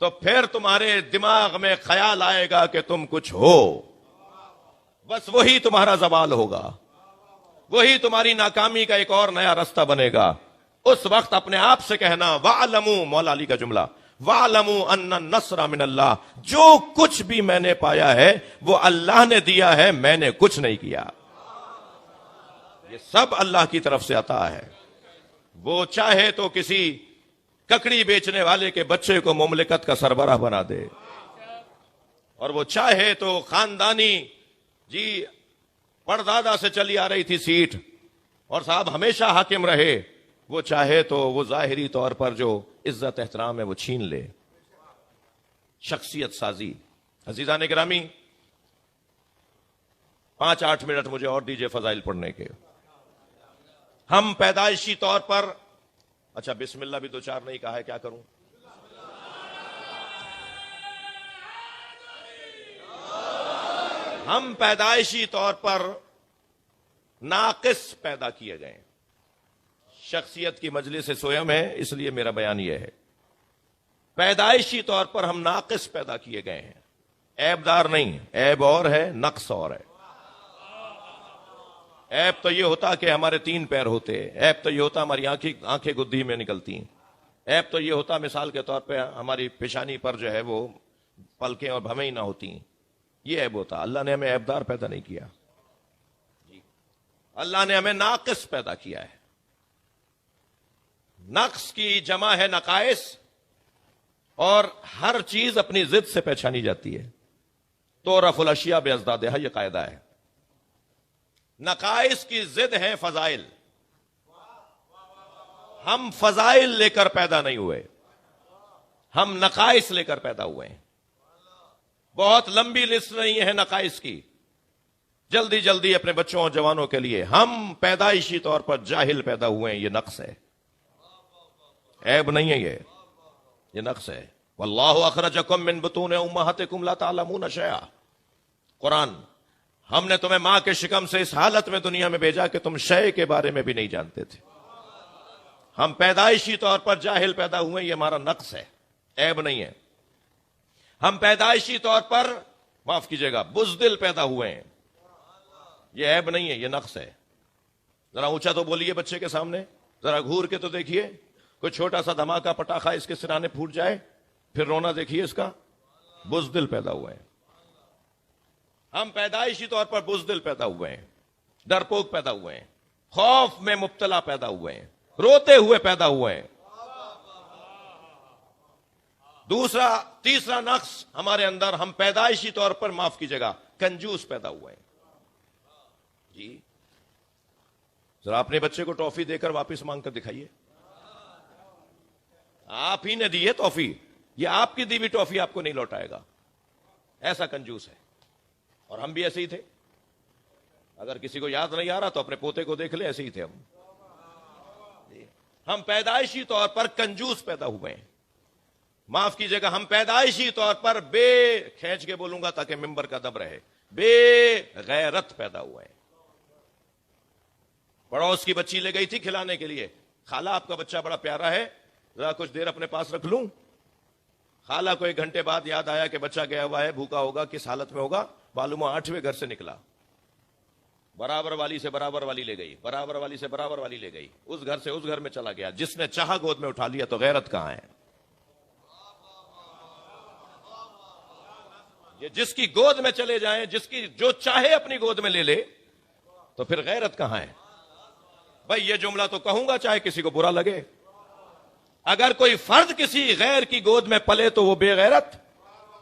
تو پھر تمہارے دماغ میں خیال آئے گا کہ تم کچھ ہو، بس وہی تمہارا زوال ہوگا، وہی تمہاری ناکامی کا ایک اور نیا راستہ بنے گا۔ اس وقت اپنے آپ سے کہنا وَعْلَمُوا، مولا علی کا جملہ، وَعْلَمُوا أَنَّ النَّصْرَ مِنَ اللَّهِ، جو کچھ بھی میں نے پایا ہے وہ اللہ نے دیا ہے، میں نے کچھ نہیں کیا، یہ سب اللہ کی طرف سے عطا ہے۔ وہ چاہے تو کسی ککڑی بیچنے والے کے بچے کو مملکت کا سربراہ بنا دے، اور وہ چاہے تو خاندانی پردادا سے چلی آ رہی تھی سیٹ اور صاحب ہمیشہ حاکم رہے، وہ چاہے تو وہ ظاہری طور پر جو عزت احترام ہے وہ چھین لے۔ شخصیت سازی۔ عزیزان گرامی، 5-8 منٹ مجھے اور دیجئے فضائل پڑھنے کے۔ ہم پیدائشی طور پر، اچھا بسم اللہ بھی 2-4 نہیں کہا ہے، کیا کروں؟ ہم پیدائشی طور پر ناقص پیدا کیے گئے ہیں۔ شخصیت کی مجلس سویم ہے، اس لیے میرا بیان یہ ہے، پیدائشی طور پر ہم ناقص پیدا کیے گئے ہیں، عیب دار نہیں، عیب اور ہے، نقص اور ہے۔ عیب تو یہ ہوتا کہ ہمارے 3 پیر ہوتے، عیب تو یہ ہوتا ہماری آنکھیں گدھی میں نکلتی، عیب تو یہ ہوتا مثال کے طور پہ ہماری پیشانی پر جو ہے وہ پلکیں اور بھویں نہ ہوتی، یہ عیب ہوتا۔ اللہ نے ہمیں عیب دار پیدا نہیں کیا، اللہ نے ہمیں ناقص پیدا کیا ہے۔ نقص کی جمع ہے نقائص، اور ہر چیز اپنی ضد سے پہچانی جاتی ہے۔ تعرف الاشیاء بازدادها، یہ قاعدہ ہے۔ نقائص کی ضد ہیں فضائل۔ ہم فضائل لے کر پیدا نہیں ہوئے، ہم نقائص لے کر پیدا ہوئے ہیں۔ بہت لمبی لسٹ نہیں ہے نقائص کی، جلدی جلدی اپنے بچوں اور جوانوں کے لیے۔ ہم پیدائشی طور پر جاہل پیدا ہوئے ہیں، یہ نقص ہے، عیب نہیں ہے، یہ نقص ہے۔ واللہ اخرجکم من بطون امہاتکم لا تعلمون شیئا، قرآن، ہم نے تمہیں ماں کے شکم سے اس حالت میں دنیا میں بھیجا کہ تم شے کے بارے میں بھی نہیں جانتے تھے۔ ہم پیدائشی طور پر جاہل پیدا ہوئے، یہ ہمارا نقص ہے، عیب نہیں ہے۔ ہم پیدائشی طور پر، معاف کیجئے گا، بزدل پیدا ہوئے ہیں، یہ عیب نہیں ہے، یہ نقص ہے۔ ذرا اونچا تو بولیے بچے کے سامنے، ذرا گھور کے تو دیکھیے، کوئی چھوٹا سا دھماکہ پٹاخہ اس کے سرانے پھوٹ جائے، پھر رونا دیکھیے اس کا، بزدل پیدا ہوئے ہیں۔ ہم پیدائشی طور پر بزدل پیدا ہوئے ہیں، ڈرپوک پیدا ہوئے ہیں، خوف میں مبتلا پیدا ہوئے ہیں، روتے ہوئے پیدا ہوئے ہیں۔ تیسرا نقص ہمارے اندر، ہم پیدائشی طور پر، معاف کیجئے گا، کنجوس پیدا ہوئے ہیں۔ جی ذرا اپنے بچے کو ٹافی دے کر واپس مانگ کر دکھائیے، آپ ہی نے دی ہے ٹافی، یہ آپ کی دی ہوئی ٹافی آپ کو نہیں لوٹائے گا، ایسا کنجوس ہے۔ اور ہم بھی ایسے ہی تھے، اگر کسی کو یاد نہیں آ رہا تو اپنے پوتے کو دیکھ لے، ایسے ہی تھے ہم۔ ہم پیدائشی طور پر کنجوس پیدا ہوئے ہیں، معاف کیجئے گا، ہم پیدائشی طور پر کھینچ کے بولوں گا تاکہ ممبر کا دب رہے، بے غیرت پیدا ہوئے ہیں۔ پڑوس کی بچی لے گئی تھی کھلانے کے لیے، خالہ آپ کا بچہ بڑا پیارا ہے، ذرا کچھ دیر اپنے پاس رکھ لوں۔ خالہ کو 1 گھنٹے بعد یاد آیا کہ بچہ گیا ہوا ہے، بھوکا ہوگا، کس حالت میں ہوگا، معلوم 8ویں گھر سے نکلا، برابر والی سے برابر والی لے گئی، برابر والی سے برابر والی لے گئی، اس گھر سے اس گھر میں چلا گیا، جس نے چاہا گود میں اٹھا لیا۔ تو غیرت کہاں ہے؟ یہ جس کی گود میں چلے جائیں، جو چاہے اپنی گود میں لے لے، تو پھر غیرت کہاں ہے؟ بھائی یہ جملہ تو کہوں گا چاہے کسی کو برا لگے، اگر کوئی فرد کسی غیر کی گود میں پلے تو وہ بے غیرت،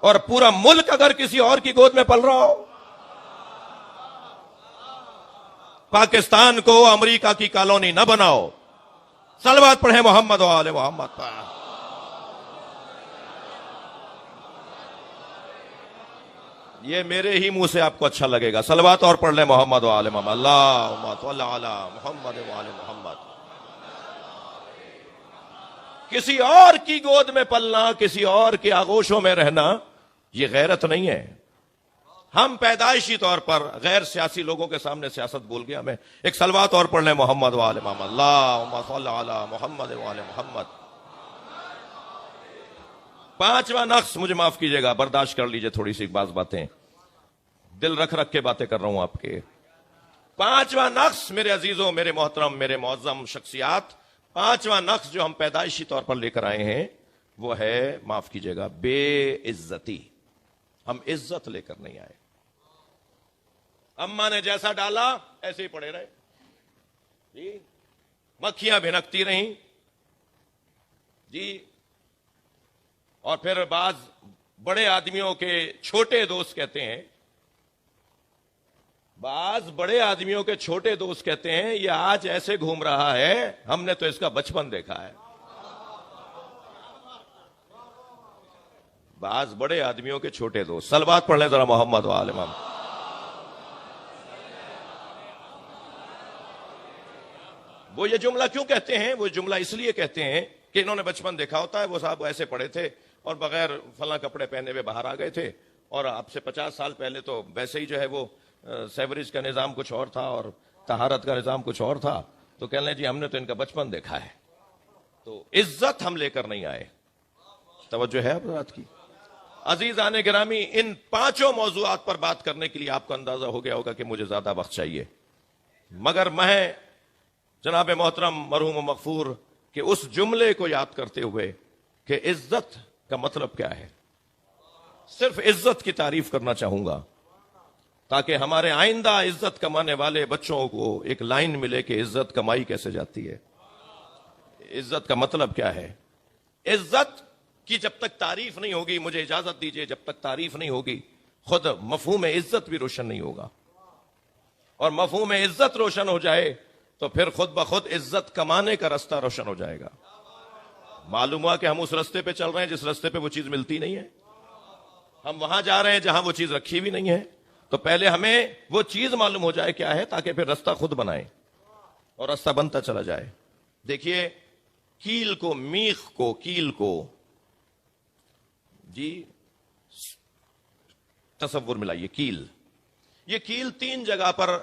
اور پورا ملک اگر کسی اور کی گود میں پل رہا ہو۔ پاکستان کو امریکہ کی کالونی نہ بناؤ۔ صلوات پڑھیں محمد و آل محمد پر۔ یہ میرے ہی منہ سے آپ کو اچھا لگے گا، صلوات اور پڑھ لیں محمد و آل محمد، اللہم صل علی محمد و آل محمد۔ کسی اور کی گود میں پلنا، کسی اور کے آغوشوں میں رہنا، یہ غیرت نہیں ہے، ہم پیدائشی طور پر غیر سیاسی لوگوں کے سامنے سیاست بول گیا. ہمیں ایک صلوات اور پڑھ لیں محمد و آل محمد. اللہم صلی علی محمد و آل محمد. پانچواں نقص, مجھے معاف کیجئے گا, برداشت کر لیجئے تھوڑی سی بعض باتیں, دل رکھ رکھ کے باتیں کر رہا ہوں آپ کے. پانچواں نقص میرے عزیزوں, میرے محترم, میرے معظم شخصیات, پانچواں نقص جو ہم پیدائشی طور پر لے کر آئے ہیں وہ ہے, معاف کیجئے گا, بے عزتی. ہم عزت لے کر نہیں آئے. اماں نے جیسا ڈالا ایسے ہی پڑے رہے جی, مکھیاں بھنکتی رہیں جی. اور پھر بعض بڑے آدمیوں کے چھوٹے دوست کہتے ہیں, بعض بڑے آدمیوں کے چھوٹے دوست کہتے ہیں یہ آج ایسے گھوم رہا ہے, ہم نے تو اس کا بچپن دیکھا ہے. بعض بڑے آدمیوں کے چھوٹے دوست. صلوات پڑھ لیں ذرا محمد و آل محمد. وہ یہ جملہ کیوں کہتے ہیں؟ وہ جملہ اس لیے کہتے ہیں کہ انہوں نے بچپن دیکھا ہوتا ہے. وہ صاحب ایسے پڑے تھے اور بغیر فلاں کپڑے پہنے ہوئے باہر آ گئے تھے, اور اب سے 50 سال پہلے تو ویسے ہی جو ہے وہ سیوریج کا نظام کچھ اور تھا اور طہارت کا نظام کچھ اور تھا. تو کہنے لیں جی ہم نے تو ان کا بچپن دیکھا ہے. تو عزت ہم لے کر نہیں آئے. توجہ ہے حضرات کی؟ عزیزان گرامی, ان پانچوں موضوعات پر بات کرنے کے لیے آپ کو اندازہ ہو گیا ہوگا کہ مجھے زیادہ وقت چاہیے, مگر میں جناب محترم مرحوم و مغفور کہ اس جملے کو یاد کرتے ہوئے کہ عزت کا مطلب کیا ہے, صرف عزت کی تعریف کرنا چاہوں گا تاکہ ہمارے آئندہ عزت کمانے والے بچوں کو ایک لائن ملے کہ عزت کمائی کیسے جاتی ہے. عزت کا مطلب کیا ہے؟ عزت کی جب تک تعریف نہیں ہوگی, مجھے اجازت دیجئے, جب تک تعریف نہیں ہوگی خود مفہوم عزت بھی روشن نہیں ہوگا, اور مفہوم عزت روشن ہو جائے تو پھر خود بخود عزت کمانے کا راستہ روشن ہو جائے گا. معلوم ہوا کہ ہم اس راستے پہ چل رہے ہیں جس راستے پہ وہ چیز ملتی نہیں ہے, ہم وہاں جا رہے ہیں جہاں وہ چیز رکھی بھی نہیں ہے. تو پہلے ہمیں وہ چیز معلوم ہو جائے کیا ہے تاکہ پھر راستہ خود بنائیں اور راستہ بنتا چلا جائے. دیکھیے کیل کو, میخ کو, کیل کو جی تصور ملائیے. کیل, یہ کیل 3 جگہ پر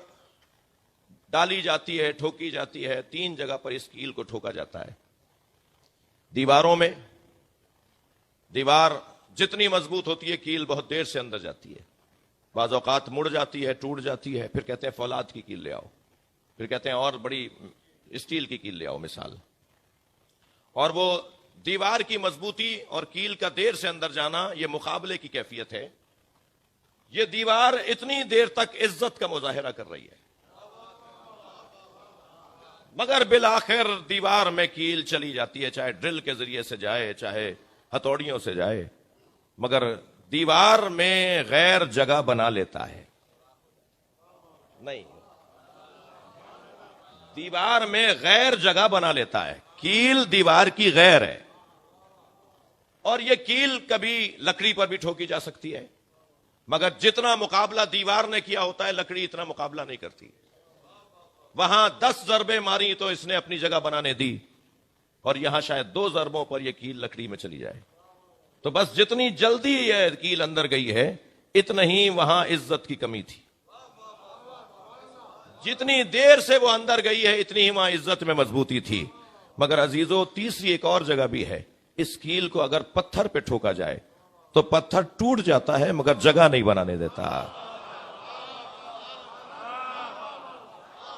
ڈالی جاتی ہے, ٹھوکی جاتی ہے. 3 جگہ پر اس کیل کو ٹھوکا جاتا ہے. دیواروں میں, دیوار جتنی مضبوط ہوتی ہے کیل بہت دیر سے اندر جاتی ہے, بعض اوقات مڑ جاتی ہے, ٹوٹ جاتی ہے, پھر کہتے ہیں فولاد کی کیل لے آؤ, پھر کہتے ہیں اور بڑی اسٹیل کی کیل لے آؤ مثال. اور وہ دیوار کی مضبوطی اور کیل کا دیر سے اندر جانا یہ مقابلے کی کیفیت ہے. یہ دیوار اتنی دیر تک عزت کا مظاہرہ کر رہی ہے, مگر بالآخر دیوار میں کیل چلی جاتی ہے, چاہے ڈرل کے ذریعے سے جائے چاہے ہتھوڑیوں سے جائے, مگر دیوار میں غیر جگہ بنا لیتا ہے. نہیں, دیوار میں غیر جگہ بنا لیتا ہے. کیل دیوار کی غیر ہے, اور یہ کیل کبھی لکڑی پر بھی ٹھوکی جا سکتی ہے, مگر جتنا مقابلہ دیوار نے کیا ہوتا ہے لکڑی اتنا مقابلہ نہیں کرتی. وہاں 10 ضربیں ماری تو اس نے اپنی جگہ بنانے دی, اور یہاں شاید 2 ضربوں پر یہ کیل لکڑی میں چلی جائے. تو بس جتنی جلدی یہ کیل اندر گئی ہے اتنا ہی وہاں عزت کی کمی تھی. جتنی دیر سے وہ اندر گئی ہے اتنی ہی وہاں عزت میں مضبوطی تھی. مگر عزیزو, تیسری ایک اور جگہ بھی ہے. اس کیل کو اگر پتھر پہ ٹھوکا جائے تو پتھر ٹوٹ جاتا ہے مگر جگہ نہیں بنانے دیتا.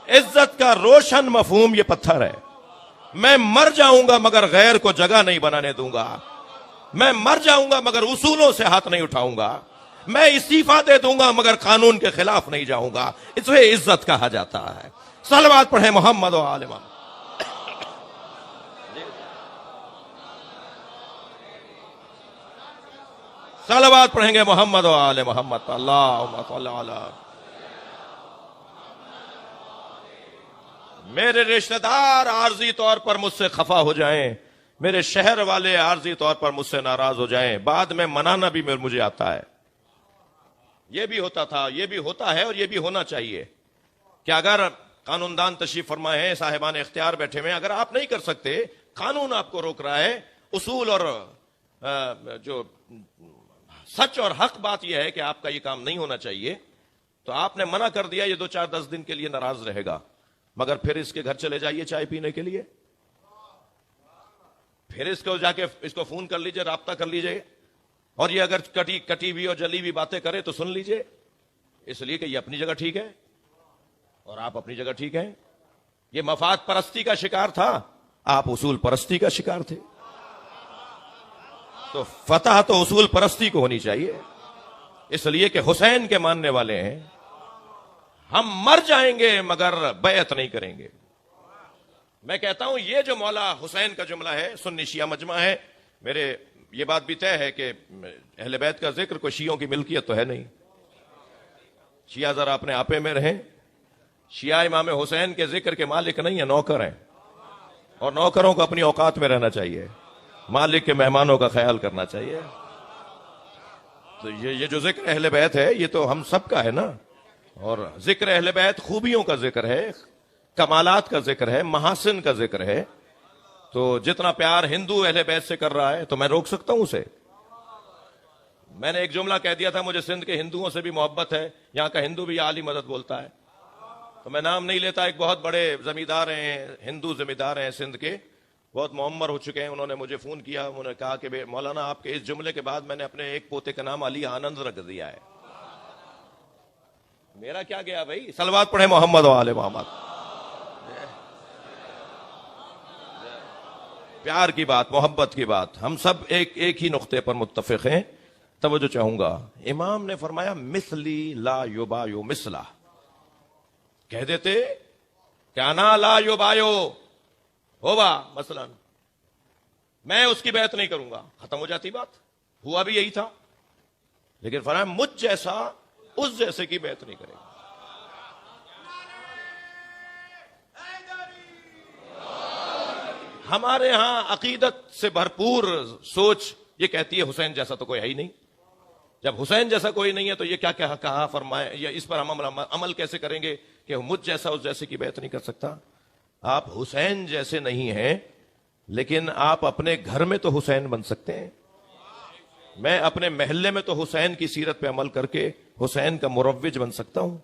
عزت کا روشن مفہوم یہ پتھر ہے. میں مر جاؤں گا مگر غیر کو جگہ نہیں بنانے دوں گا. میں مر جاؤں گا مگر اصولوں سے ہاتھ نہیں اٹھاؤں گا. میں استعفیٰ دے دوں گا مگر قانون کے خلاف نہیں جاؤں گا. اسے عزت کہا جاتا ہے. صلوات پڑھیں محمد و آل محمد. صلوات پڑھیں گے محمد و آل محمد. اللہم صلی علی. میرے رشتہ دار عارضی طور پر مجھ سے خفا ہو جائیں, میرے شہر والے عارضی طور پر مجھ سے ناراض ہو جائیں, بعد میں منانا بھی مجھے آتا ہے. یہ بھی ہوتا تھا, یہ بھی ہوتا ہے, اور یہ بھی ہونا چاہیے کہ اگر قانون دان تشریف فرمائے ہیں, صاحبان اختیار بیٹھے ہوئے ہیں, اگر آپ نہیں کر سکتے, قانون آپ کو روک رہا ہے, اصول اور جو سچ اور حق بات یہ ہے کہ آپ کا یہ کام نہیں ہونا چاہیے، تو آپ نے منع کر دیا، یہ 2-4-10 دن کے لیے ناراض رہے گا، مگر پھر اس کے گھر چلے جائیے چائے پینے کے لیے، پھر اس کو جا کے اس کو فون کر لیجئے، رابطہ کر لیجئے، اور یہ اگر کٹی ہوئی اور جلی ہوئی باتیں کرے تو سن لیجئے، اس لیے کہ یہ اپنی جگہ ٹھیک ہے اور آپ اپنی جگہ ٹھیک ہیں۔ یہ مفاد پرستی کا شکار تھا، آپ اصول پرستی کا شکار تھے، تو فتح تو اصول پرستی کو ہونی چاہیے، اس لیے کہ حسین کے ماننے والے ہیں، ہم مر جائیں گے مگر بیعت نہیں کریں گے۔ میں کہتا ہوں یہ جو مولا حسین کا جملہ ہے، سنی شیعہ مجمع ہے، میرے یہ بات بھی طے ہے کہ اہل بیت کا ذکر کوئی شیعوں کی ملکیت تو ہے نہیں، شیعہ ذرا اپنے آپے میں رہیں، شیعہ امام حسین کے ذکر کے مالک نہیں ہیں، نوکر ہیں، اور نوکروں کو اپنی اوقات میں رہنا چاہیے، مالک کے مہمانوں کا خیال کرنا چاہیے۔ تو یہ جو ذکر اہل بیت ہے یہ تو ہم سب کا ہے نا، اور ذکر اہل بیت خوبیوں کا ذکر ہے، کمالات کا ذکر ہے، محاسن کا ذکر ہے، تو جتنا پیار ہندو اہل بیت سے کر رہا ہے تو میں روک سکتا ہوں اسے؟ میں نے ایک جملہ کہہ دیا تھا، مجھے سندھ کے ہندوؤں سے بھی محبت ہے، یہاں کا ہندو بھی عالی مدد بولتا ہے، تو میں نام نہیں لیتا، ایک بہت بڑے زمیندار ہیں، ہندو زمیندار ہیں سندھ کے، بہت معمر ہو چکے ہیں، انہوں نے مجھے فون کیا، انہوں نے کہا کہ مولانا آپ کے اس جملے کے بعد میں نے اپنے ایک پوتے کا نام علی آنند رکھ دیا ہے۔ میرا کیا گیا بھائی، صلوات پڑھے محمد و آل محمد۔ پیار کی بات، محبت کی بات، ہم سب ایک ہی نقطے پر متفق ہیں۔ توجہ چاہوں گا، امام نے فرمایا مثلی لا یبایو مثلا، کہہ دیتے کہ انا لا یبایو ہوا مثلا، میں اس کی بیعت نہیں کروں گا، ختم ہو جاتی بات، ہوا بھی یہی تھا، لیکن فرمایا مجھ جیسا اس جیسے کی بیعت نہیں کرے گا۔ ہمارے ہاں عقیدت سے بھرپور سوچ یہ کہتی ہے حسین جیسا تو کوئی ہے ہی نہیں، جب حسین جیسا کوئی نہیں ہے تو یہ کیا کہا فرمایا، یا اس پر ہم عمل کیسے کریں گے کہ مجھ جیسا اس جیسے کی بیعت نہیں کر سکتا؟ آپ حسین جیسے نہیں ہیں، لیکن آپ اپنے گھر میں تو حسین بن سکتے ہیں۔ میں اپنے محلے میں تو حسین کی سیرت پہ عمل کر کے حسین کا مروج بن سکتا ہوں،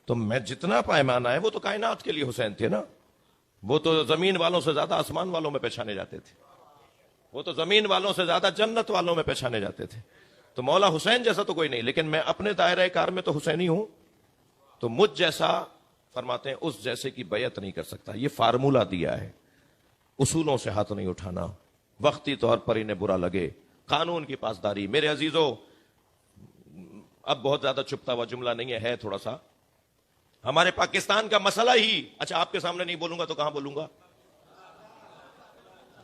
تو میں جتنا پیمانہ ہے، وہ تو کائنات کے لیے حسین تھے نا، وہ تو زمین والوں سے زیادہ آسمان والوں میں پہچانے جاتے تھے، وہ تو زمین والوں سے زیادہ جنت والوں میں پہچانے جاتے تھے، تو مولا حسین جیسا تو کوئی نہیں، لیکن میں اپنے دائرہ کار میں تو حسینی ہوں، تو مجھ جیسا فرماتے ہیں اس جیسے کی بیعت نہیں کر سکتا۔ یہ فارمولہ دیا ہے، اصولوں سے ہاتھ نہیں اٹھانا، وقتی طور پر انہیں برا لگے، قانون کی پاسداری۔ میرے عزیزو، اب بہت زیادہ چھپتا ہوا جملہ نہیں ہے تھوڑا سا، ہمارے پاکستان کا مسئلہ ہی، اچھا آپ کے سامنے نہیں بولوں گا تو کہاں بولوں گا؟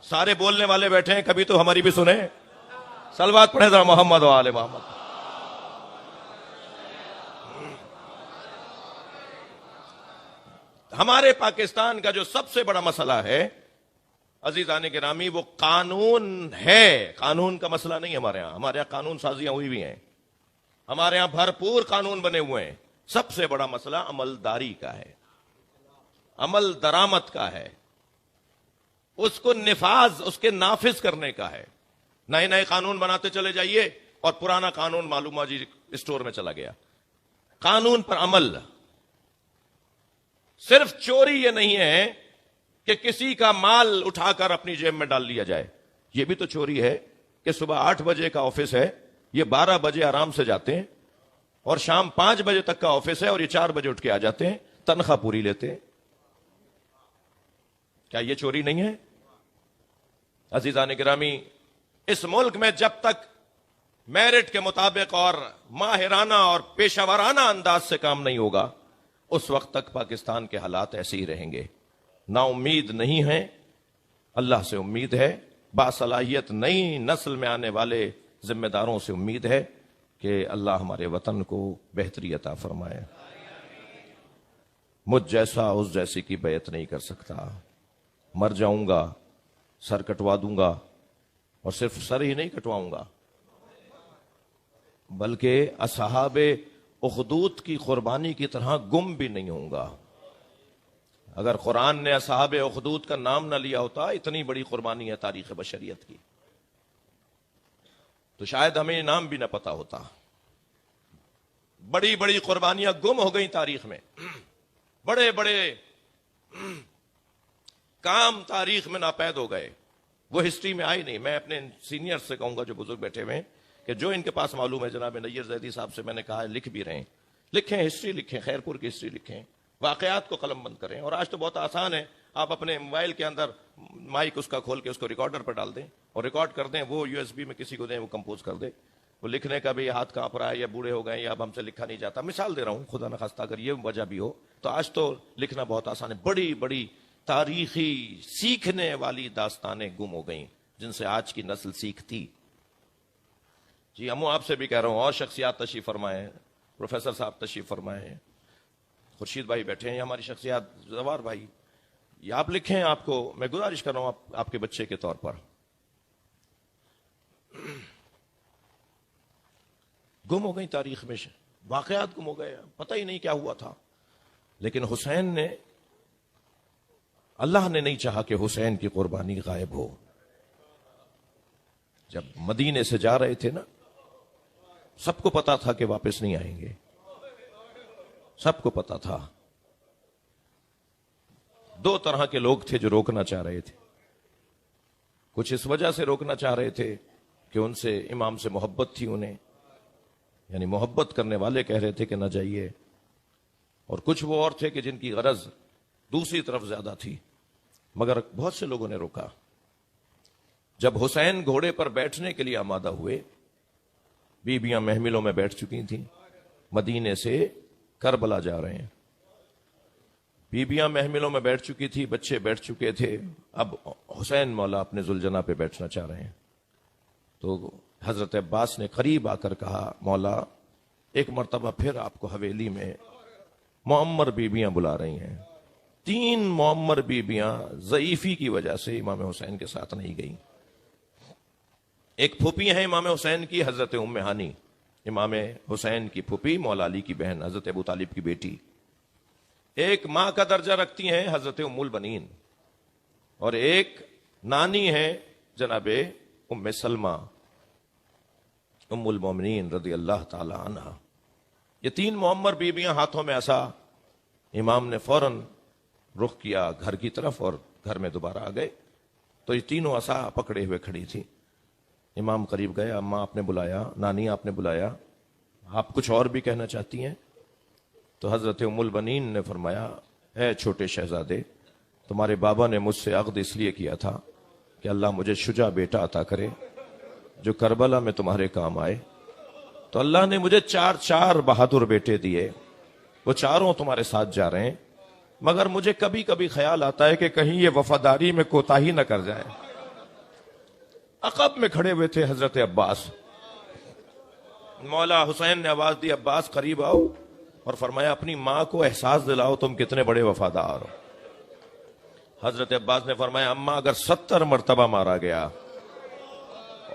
سارے بولنے والے بیٹھے ہیں، کبھی تو ہماری بھی سنیں، صلوات پڑھیں ذرا محمد و آل محمد۔ ہمارے پاکستان کا جو سب سے بڑا مسئلہ ہے عزیزان گرامی، وہ قانون ہے، قانون کا مسئلہ نہیں ہمارے ہاں قانون سازیاں ہوئی بھی ہیں، ہمارے ہاں بھرپور قانون بنے ہوئے ہیں، سب سے بڑا مسئلہ عملداری کا ہے، عمل درآمد کا ہے، اس کو نفاذ، اس کے نافذ کرنے کا ہے۔ نئے نئے قانون بناتے چلے جائیے اور پرانا قانون معلوم جی اسٹور میں چلا گیا۔ قانون پر عمل، صرف چوری یہ نہیں ہے کہ کسی کا مال اٹھا کر اپنی جیب میں ڈال لیا جائے، یہ بھی تو چوری ہے کہ صبح 8 بجے کا آفس ہے، یہ 12 بجے آرام سے جاتے ہیں، اور شام 5 بجے تک کا آفس ہے اور یہ 4 بجے اٹھ کے آ جاتے ہیں، تنخواہ پوری لیتے ہیں۔ کیا یہ چوری نہیں ہے؟ عزیزان گرامی، اس ملک میں جب تک میرٹ کے مطابق اور ماہرانہ اور پیشہ ورانہ انداز سے کام نہیں ہوگا، اس وقت تک پاکستان کے حالات ایسے ہی رہیں گے۔ نا امید نہیں ہے، اللہ سے امید ہے، باصلاحیت نئی نسل میں آنے والے ذمہ داروں سے امید ہے کہ اللہ ہمارے وطن کو بہتری عطا فرمائے۔ مجھ جیسا اس جیسی کی بیعت نہیں کر سکتا، مر جاؤں گا، سر کٹوا دوں گا، اور صرف سر ہی نہیں کٹواؤں گا بلکہ اصحاب اخدود کی قربانی کی طرح گم بھی نہیں ہوں گا۔ اگر قرآن نے اصحاب اخدود کا نام نہ لیا ہوتا، اتنی بڑی قربانی ہے تاریخ بشریت کی۔ تو شاید ہمیں نام بھی نہ پتا ہوتا. بڑی بڑی قربانیاں گم ہو گئی تاریخ میں, بڑے بڑے کام تاریخ میں ناپید ہو گئے, وہ ہسٹری میں آئی نہیں. میں اپنے سینئر سے کہوں گا جو بزرگ بیٹھے ہوئے ہیں کہ جو ان کے پاس معلوم ہے, جناب نیر زیدی صاحب سے میں نے کہا ہے, لکھ بھی رہے ہیں, لکھیں ہسٹری لکھیں, خیرپور کی ہسٹری لکھیں, واقعات کو قلم بند کریں. اور آج تو بہت آسان ہے, آپ اپنے موبائل کے اندر مائک اس کا کھول کے اس کو ریکارڈر پر ڈال دیں اور ریکارڈ کر دیں, وہ یو ایس بی میں کسی کو دیں, وہ کمپوز کر دے. وہ لکھنے کا بھی ہاتھ کانپ رہا ہے, یا بوڑھے ہو گئے, یا اب ہم سے لکھا نہیں جاتا. مثال دے رہا ہوں, خدا نخواستہ اگر یہ وجہ بھی ہو تو آج تو لکھنا بہت آسان ہے. بڑی بڑی تاریخی سیکھنے والی داستانیں گم ہو گئیں جن سے آج کی نسل سیکھتی. جی ہم آپ سے بھی کہہ رہا ہوں, اور شخصیات تشریف فرمائے ہیں, پروفیسر صاحب تشریف فرمائے ہیں, خورشید بھائی بیٹھے ہیں, یہ ہماری شخصیات, زوار بھائی, یہ آپ لکھیں. آپ کو میں گزارش کر رہا ہوں آپ کے بچے کے طور پر. گم ہو گئی تاریخ میں, واقعات گم ہو گئے, پتہ ہی نہیں کیا ہوا تھا. لیکن حسین نے, اللہ نے نہیں چاہا کہ حسین کی قربانی غائب ہو. جب مدینے سے جا رہے تھے نا, سب کو پتا تھا کہ واپس نہیں آئیں گے, سب کو پتا تھا. دو طرح کے لوگ تھے جو روکنا چاہ رہے تھے. کچھ اس وجہ سے روکنا چاہ رہے تھے کہ ان سے, امام سے محبت تھی انہیں, یعنی محبت کرنے والے کہہ رہے تھے کہ نہ جائیے. اور کچھ وہ اور تھے کہ جن کی غرض دوسری طرف زیادہ تھی. مگر بہت سے لوگوں نے روکا. جب حسین گھوڑے پر بیٹھنے کے لیے آمادہ ہوئے, بیبیاں محملوں میں بیٹھ چکی تھیں, مدینے سے کربلا جا رہے ہیں, بیبیاں محملوں میں بیٹھ چکی تھی, بچے بیٹھ چکے تھے. اب حسین مولا اپنے ذوالجناح پہ بیٹھنا چاہ رہے ہیں. تو حضرت عباس نے قریب آ کر کہا, مولا ایک مرتبہ پھر آپ کو حویلی میں معمر بیبیاں بلا رہی ہیں. 3 معمر بیبیاں ضعیفی کی وجہ سے امام حسین کے ساتھ نہیں گئیں. ایک پھوپھی ہیں امام حسین کی, حضرت ام ہانی, امام حسین کی پھوپھی, مولا علی کی بہن, حضرت ابو طالب کی بیٹی. ایک ماں کا درجہ رکھتی ہیں حضرت ام البنین, اور ایک نانی ہے جناب ام سلمہ ام المومنین رضی اللہ تعالی عنہ. یہ 3 معمر بیبیاں ہاتھوں میں عصا. امام نے فوراً رخ کیا گھر کی طرف اور گھر میں دوبارہ آ گئے. تو یہ تینوں عصا پکڑے ہوئے کھڑی تھی. امام قریب گئے, اماں آپ نے بلایا, نانی آپ نے بلایا, آپ کچھ اور بھی کہنا چاہتی ہیں؟ تو حضرت ام البنین نے فرمایا, اے چھوٹے شہزادے, تمہارے بابا نے مجھ سے عقد اس لیے کیا تھا کہ اللہ مجھے شجاع بیٹا عطا کرے جو کربلا میں تمہارے کام آئے. تو اللہ نے مجھے 4 بہادر بیٹے دیے, وہ چاروں تمہارے ساتھ جا رہے ہیں. مگر مجھے کبھی کبھی خیال آتا ہے کہ کہیں یہ وفاداری میں کوتاہی نہ کر جائے. عقب میں کھڑے ہوئے تھے حضرت عباس. مولا حسین نے آواز دی, عباس قریب آؤ, اور فرمایا اپنی ماں کو احساس دلاؤ تم کتنے بڑے وفادار ہو. حضرت عباس نے فرمایا, اماں اگر 70 مرتبہ مارا گیا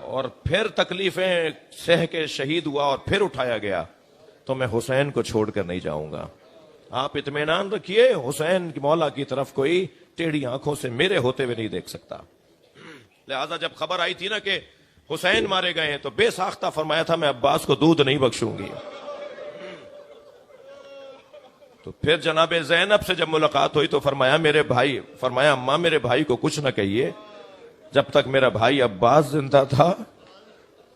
اور پھر تکلیفیں سہ کے شہید ہوا اور پھر اٹھایا گیا تو میں حسین کو چھوڑ کر نہیں جاؤں گا. آپ اطمینان رکھیے, حسین کی مولا کی طرف کوئی ٹیڑھی آنکھوں سے میرے ہوتے ہوئے نہیں دیکھ سکتا. لہذا جب خبر آئی تھی نا کہ حسین مارے گئے ہیں تو بے ساختہ فرمایا تھا میں عباس کو دودھ نہیں بخشوں گی. تو پھر جناب زینب سے جب ملاقات ہوئی تو فرمایا میرے بھائی, فرمایا اماں میرے بھائی کو کچھ نہ کہیے, جب تک میرا بھائی عباس زندہ تھا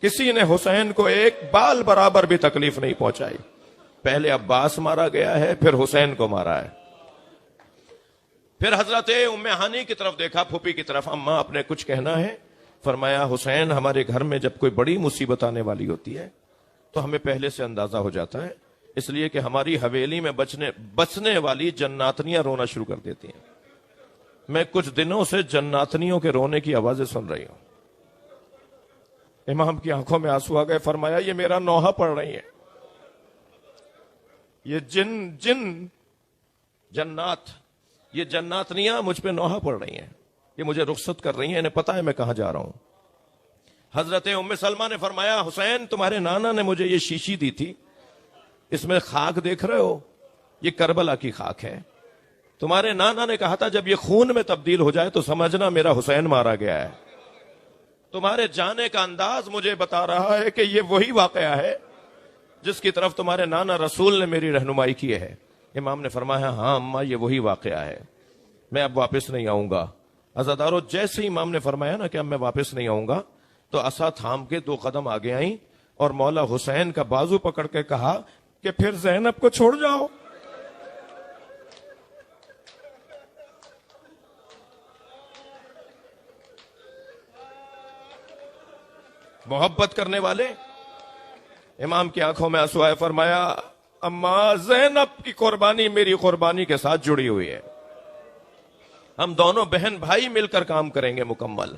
کسی نے حسین کو ایک بال برابر بھی تکلیف نہیں پہنچائی. پہلے عباس مارا گیا ہے, پھر حسین کو مارا ہے. پھر حضرت ام ہانی کی طرف دیکھا, پھوپھی کی طرف, اماں آپ نے کچھ کہنا ہے؟ فرمایا حسین ہمارے گھر میں جب کوئی بڑی مصیبت آنے والی ہوتی ہے تو ہمیں پہلے سے اندازہ ہو جاتا ہے, اس لیے کہ ہماری حویلی میں بچنے والی جناتنیاں رونا شروع کر دیتی ہیں. میں کچھ دنوں سے جناتنیوں کے رونے کی آوازیں سن رہی ہوں. امام کی آنکھوں میں آنسو آ گئے. فرمایا یہ میرا نوحہ پڑھ رہی ہیں, یہ جنات, یہ جناتنیاں مجھ پہ نوحہ پڑھ رہی ہیں, یہ مجھے رخصت کر رہی ہیں, انہیں پتا ہے میں کہاں جا رہا ہوں. حضرت ام سلمہ نے فرمایا حسین تمہارے نانا نے مجھے یہ شیشی دی تھی, اس میں خاک دیکھ رہے ہو, یہ کربلا کی خاک ہے. تمہارے نانا نے کہا تھا جب یہ خون میں تبدیل ہو جائے تو سمجھنا میرا حسین مارا گیا ہے. تمہارے جانے کا انداز مجھے بتا رہا ہے کہ یہ وہی واقعہ ہے جس کی طرف تمہارے نانا رسول نے میری رہنمائی کی ہے. امام نے فرمایا ہاں اماں یہ وہی واقعہ ہے, میں اب واپس نہیں آؤں گا. عزادارو جیسے ہی امام نے فرمایا نا کہ اب میں واپس نہیں آؤں گا, تو عصا تھام کے 2 قدم آگے آئیں اور مولا حسین کا بازو پکڑ کے کہا کہ پھر زینب کو چھوڑ جاؤ. محبت کرنے والے امام کی آنکھوں میں آنسو آئے. فرمایا اماں زینب کی قربانی میری قربانی کے ساتھ جڑی ہوئی ہے, ہم دونوں بہن بھائی مل کر کام کریں گے مکمل.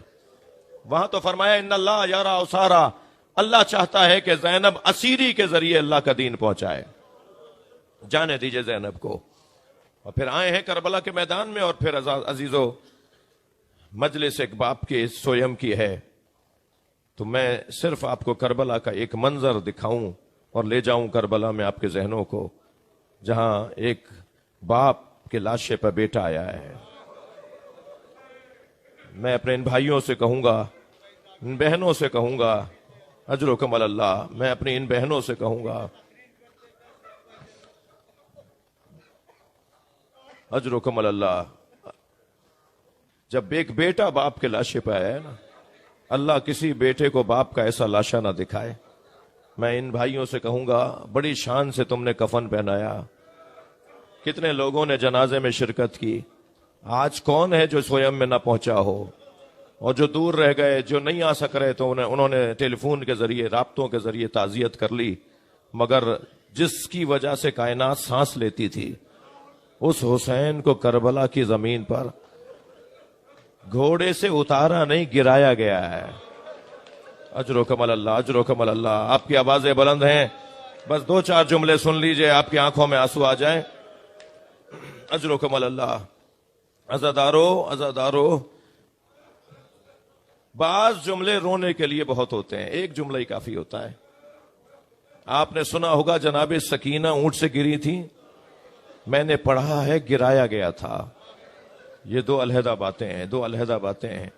وہاں تو فرمایا ان اللہ یرا اسارا, اللہ چاہتا ہے کہ زینب اسیری کے ذریعے اللہ کا دین پہنچائے. جانے دیجئے زینب کو. اور پھر آئے ہیں کربلا کے میدان میں, اور پھر عزیزو مجلس ایک باپ کے سویم کی ہے, تو میں صرف آپ کو کربلا کا ایک منظر دکھاؤں اور لے جاؤں کربلا میں آپ کے ذہنوں کو, جہاں ایک باپ کے لاشے پر بیٹا آیا ہے. میں اپنے ان بھائیوں سے کہوں گا, ان بہنوں سے کہوں گا, اجرکم اللہ, میں اپنی ان بہنوں سے کہوں گا اجرکم اللہ, جب ایک بیٹا باپ کے لاشے پہ آیا ہے نا, اللہ کسی بیٹے کو باپ کا ایسا لاشا نہ دکھائے. میں ان بھائیوں سے کہوں گا بڑی شان سے تم نے کفن پہنایا, کتنے لوگوں نے جنازے میں شرکت کی, آج کون ہے جو سویم میں نہ پہنچا ہو, اور جو دور رہ گئے, جو نہیں آ سک رہے تو انہوں نے ٹیلی فون کے ذریعے, رابطوں کے ذریعے تعزیت کر لی. مگر جس کی وجہ سے کائنات سانس لیتی تھی, اس حسین کو کربلا کی زمین پر گھوڑے سے اتارا نہیں, گرایا گیا ہے. اجرکم اللہ, اجرکم اللہ. آپ کی آوازیں بلند ہیں, بس 2-4 جملے سن لیجئے, آپ کی آنکھوں میں آنسو آ جائیں. اجرکم اللہ. عزادارو بعض جملے رونے کے لیے بہت ہوتے ہیں, ایک جملہ ہی کافی ہوتا ہے. آپ نے سنا ہوگا جناب سکینہ اونٹ سے گری تھی, میں نے پڑھا ہے گرایا گیا تھا. یہ 2 علیحدہ باتیں ہیں, 2 علیحدہ باتیں ہیں.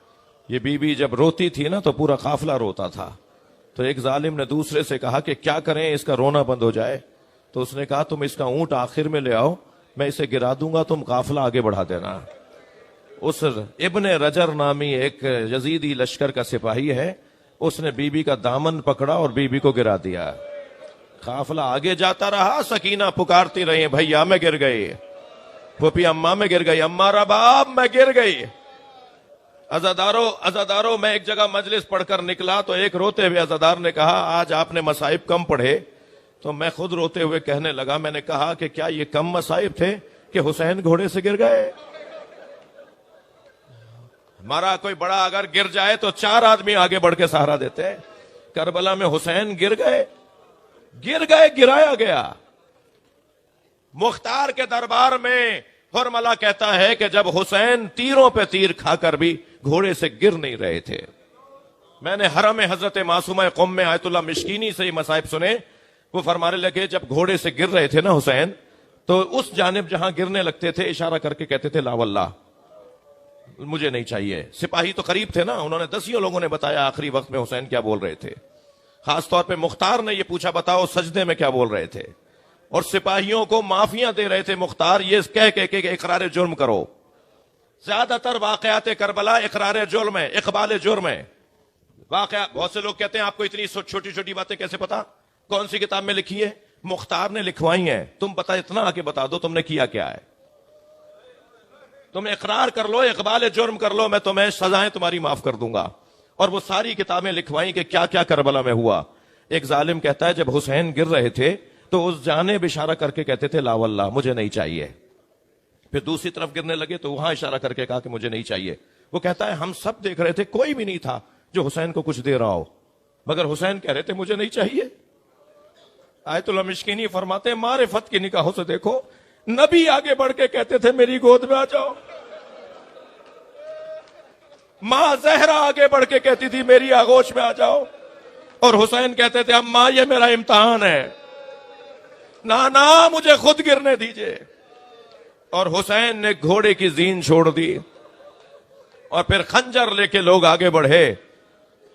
یہ بی بی جب روتی تھی نا تو پورا قافلہ روتا تھا. تو ایک ظالم نے دوسرے سے کہا کہ کیا کریں اس کا رونا بند ہو جائے, تو اس نے کہا تم اس کا اونٹ آخر میں لے آؤ, میں اسے گرا دوں گا, تم قافلہ آگے بڑھا دینا. اس ابن رجر نامی ایک یزیدی لشکر کا سپاہی ہے, اس نے بی بی کا دامن پکڑا اور بی بی کو گرا دیا. قافلہ آگے جاتا رہا, سکینہ پکارتی رہی بھیا میں گر گئی, پھوپھی اماں میں گر گئی, اماں رباب میں گر گئی. عزادارو میں ایک جگہ مجلس پڑھ کر نکلا تو ایک روتے ہوئے عزادار نے کہا آج آپ نے مصائب کم پڑھے. تو میں خود روتے ہوئے کہنے لگا, میں نے کہا کہ کیا یہ کم مصائب تھے کہ حسین گھوڑے سے گر گئے؟ ہمارا کوئی بڑا اگر گر جائے تو 4 آدمی آگے بڑھ کے سہارا دیتے ہیں. کربلا میں حسین گر گئے, گرایا گیا. مختار کے دربار میں حرملہ کہتا ہے کہ جب حسین تیروں پہ تیر کھا کر بھی گھوڑے سے گر نہیں رہے تھے. میں نے حرم حضرت معصومہ قم میں آیت اللہ مشکینی سے یہ مصائب سنے. وہ فرمانے لگے جب گھوڑے سے گر رہے تھے نا حسین, تو اس جانب جہاں گرنے لگتے تھے اشارہ کر کے کہتے تھے لا واللہ, مجھے نہیں چاہیے. سپاہی تو قریب تھے نا, انہوں نے 10 لوگوں نے بتایا آخری وقت میں حسین کیا بول رہے تھے. خاص طور پہ مختار نے یہ پوچھا بتاؤ سجدے میں کیا بول رہے تھے, اور سپاہیوں کو معافیاں دے رہے تھے مختار یہ کہہ کہ اقرار جرم کرو. زیادہ تر واقعات کربلا اقرار جرم ہے, اقبال جرم ہے. واقعہ بہت سے لوگ کہتے ہیں آپ کو اتنی چھوٹی چھوٹی باتیں کیسے پتا, کون سی کتاب میں لکھی ہے؟ مختار نے لکھوائی ہیں. تم پتا اتنا آگے بتا دو تم نے کیا کیا ہے. تم اقرار کر لو, اقبال جرم کر لو, میں تمہیں سزائیں تمہاری معاف کر دوں گا. اور وہ ساری کتابیں لکھوائیں کہ کیا کیا کربلا میں ہوا. ایک ظالم کہتا ہے جب حسین گر رہے تھے تو اس جانب اشارہ کر کے کہتے تھے لا واللہ, مجھے نہیں چاہیے. پھر دوسری طرف گرنے لگے تو وہاں اشارہ کر کے کہا کہ مجھے نہیں چاہیے. وہ کہتا ہے ہم سب دیکھ رہے تھے, کوئی بھی نہیں تھا جو حسین کو کچھ دے رہا ہو, مگر حسین کہہ رہے تھے مجھے نہیں چاہیے. آیت اللہ مشکینی فرماتے ہیں معرفت کی نگاہوں سے دیکھو, نبی آگے بڑھ کے کہتے تھے میری گود میں آ جاؤ, ماں زہرا آگے بڑھ کے کہتی تھی میری آغوش میں آ جاؤ, اور حسین کہتے تھے اماں یہ میرا امتحان ہے, نانا مجھے خود گرنے دیجئے. اور حسین نے گھوڑے کی زین چھوڑ دی, اور پھر خنجر لے کے لوگ آگے بڑھے.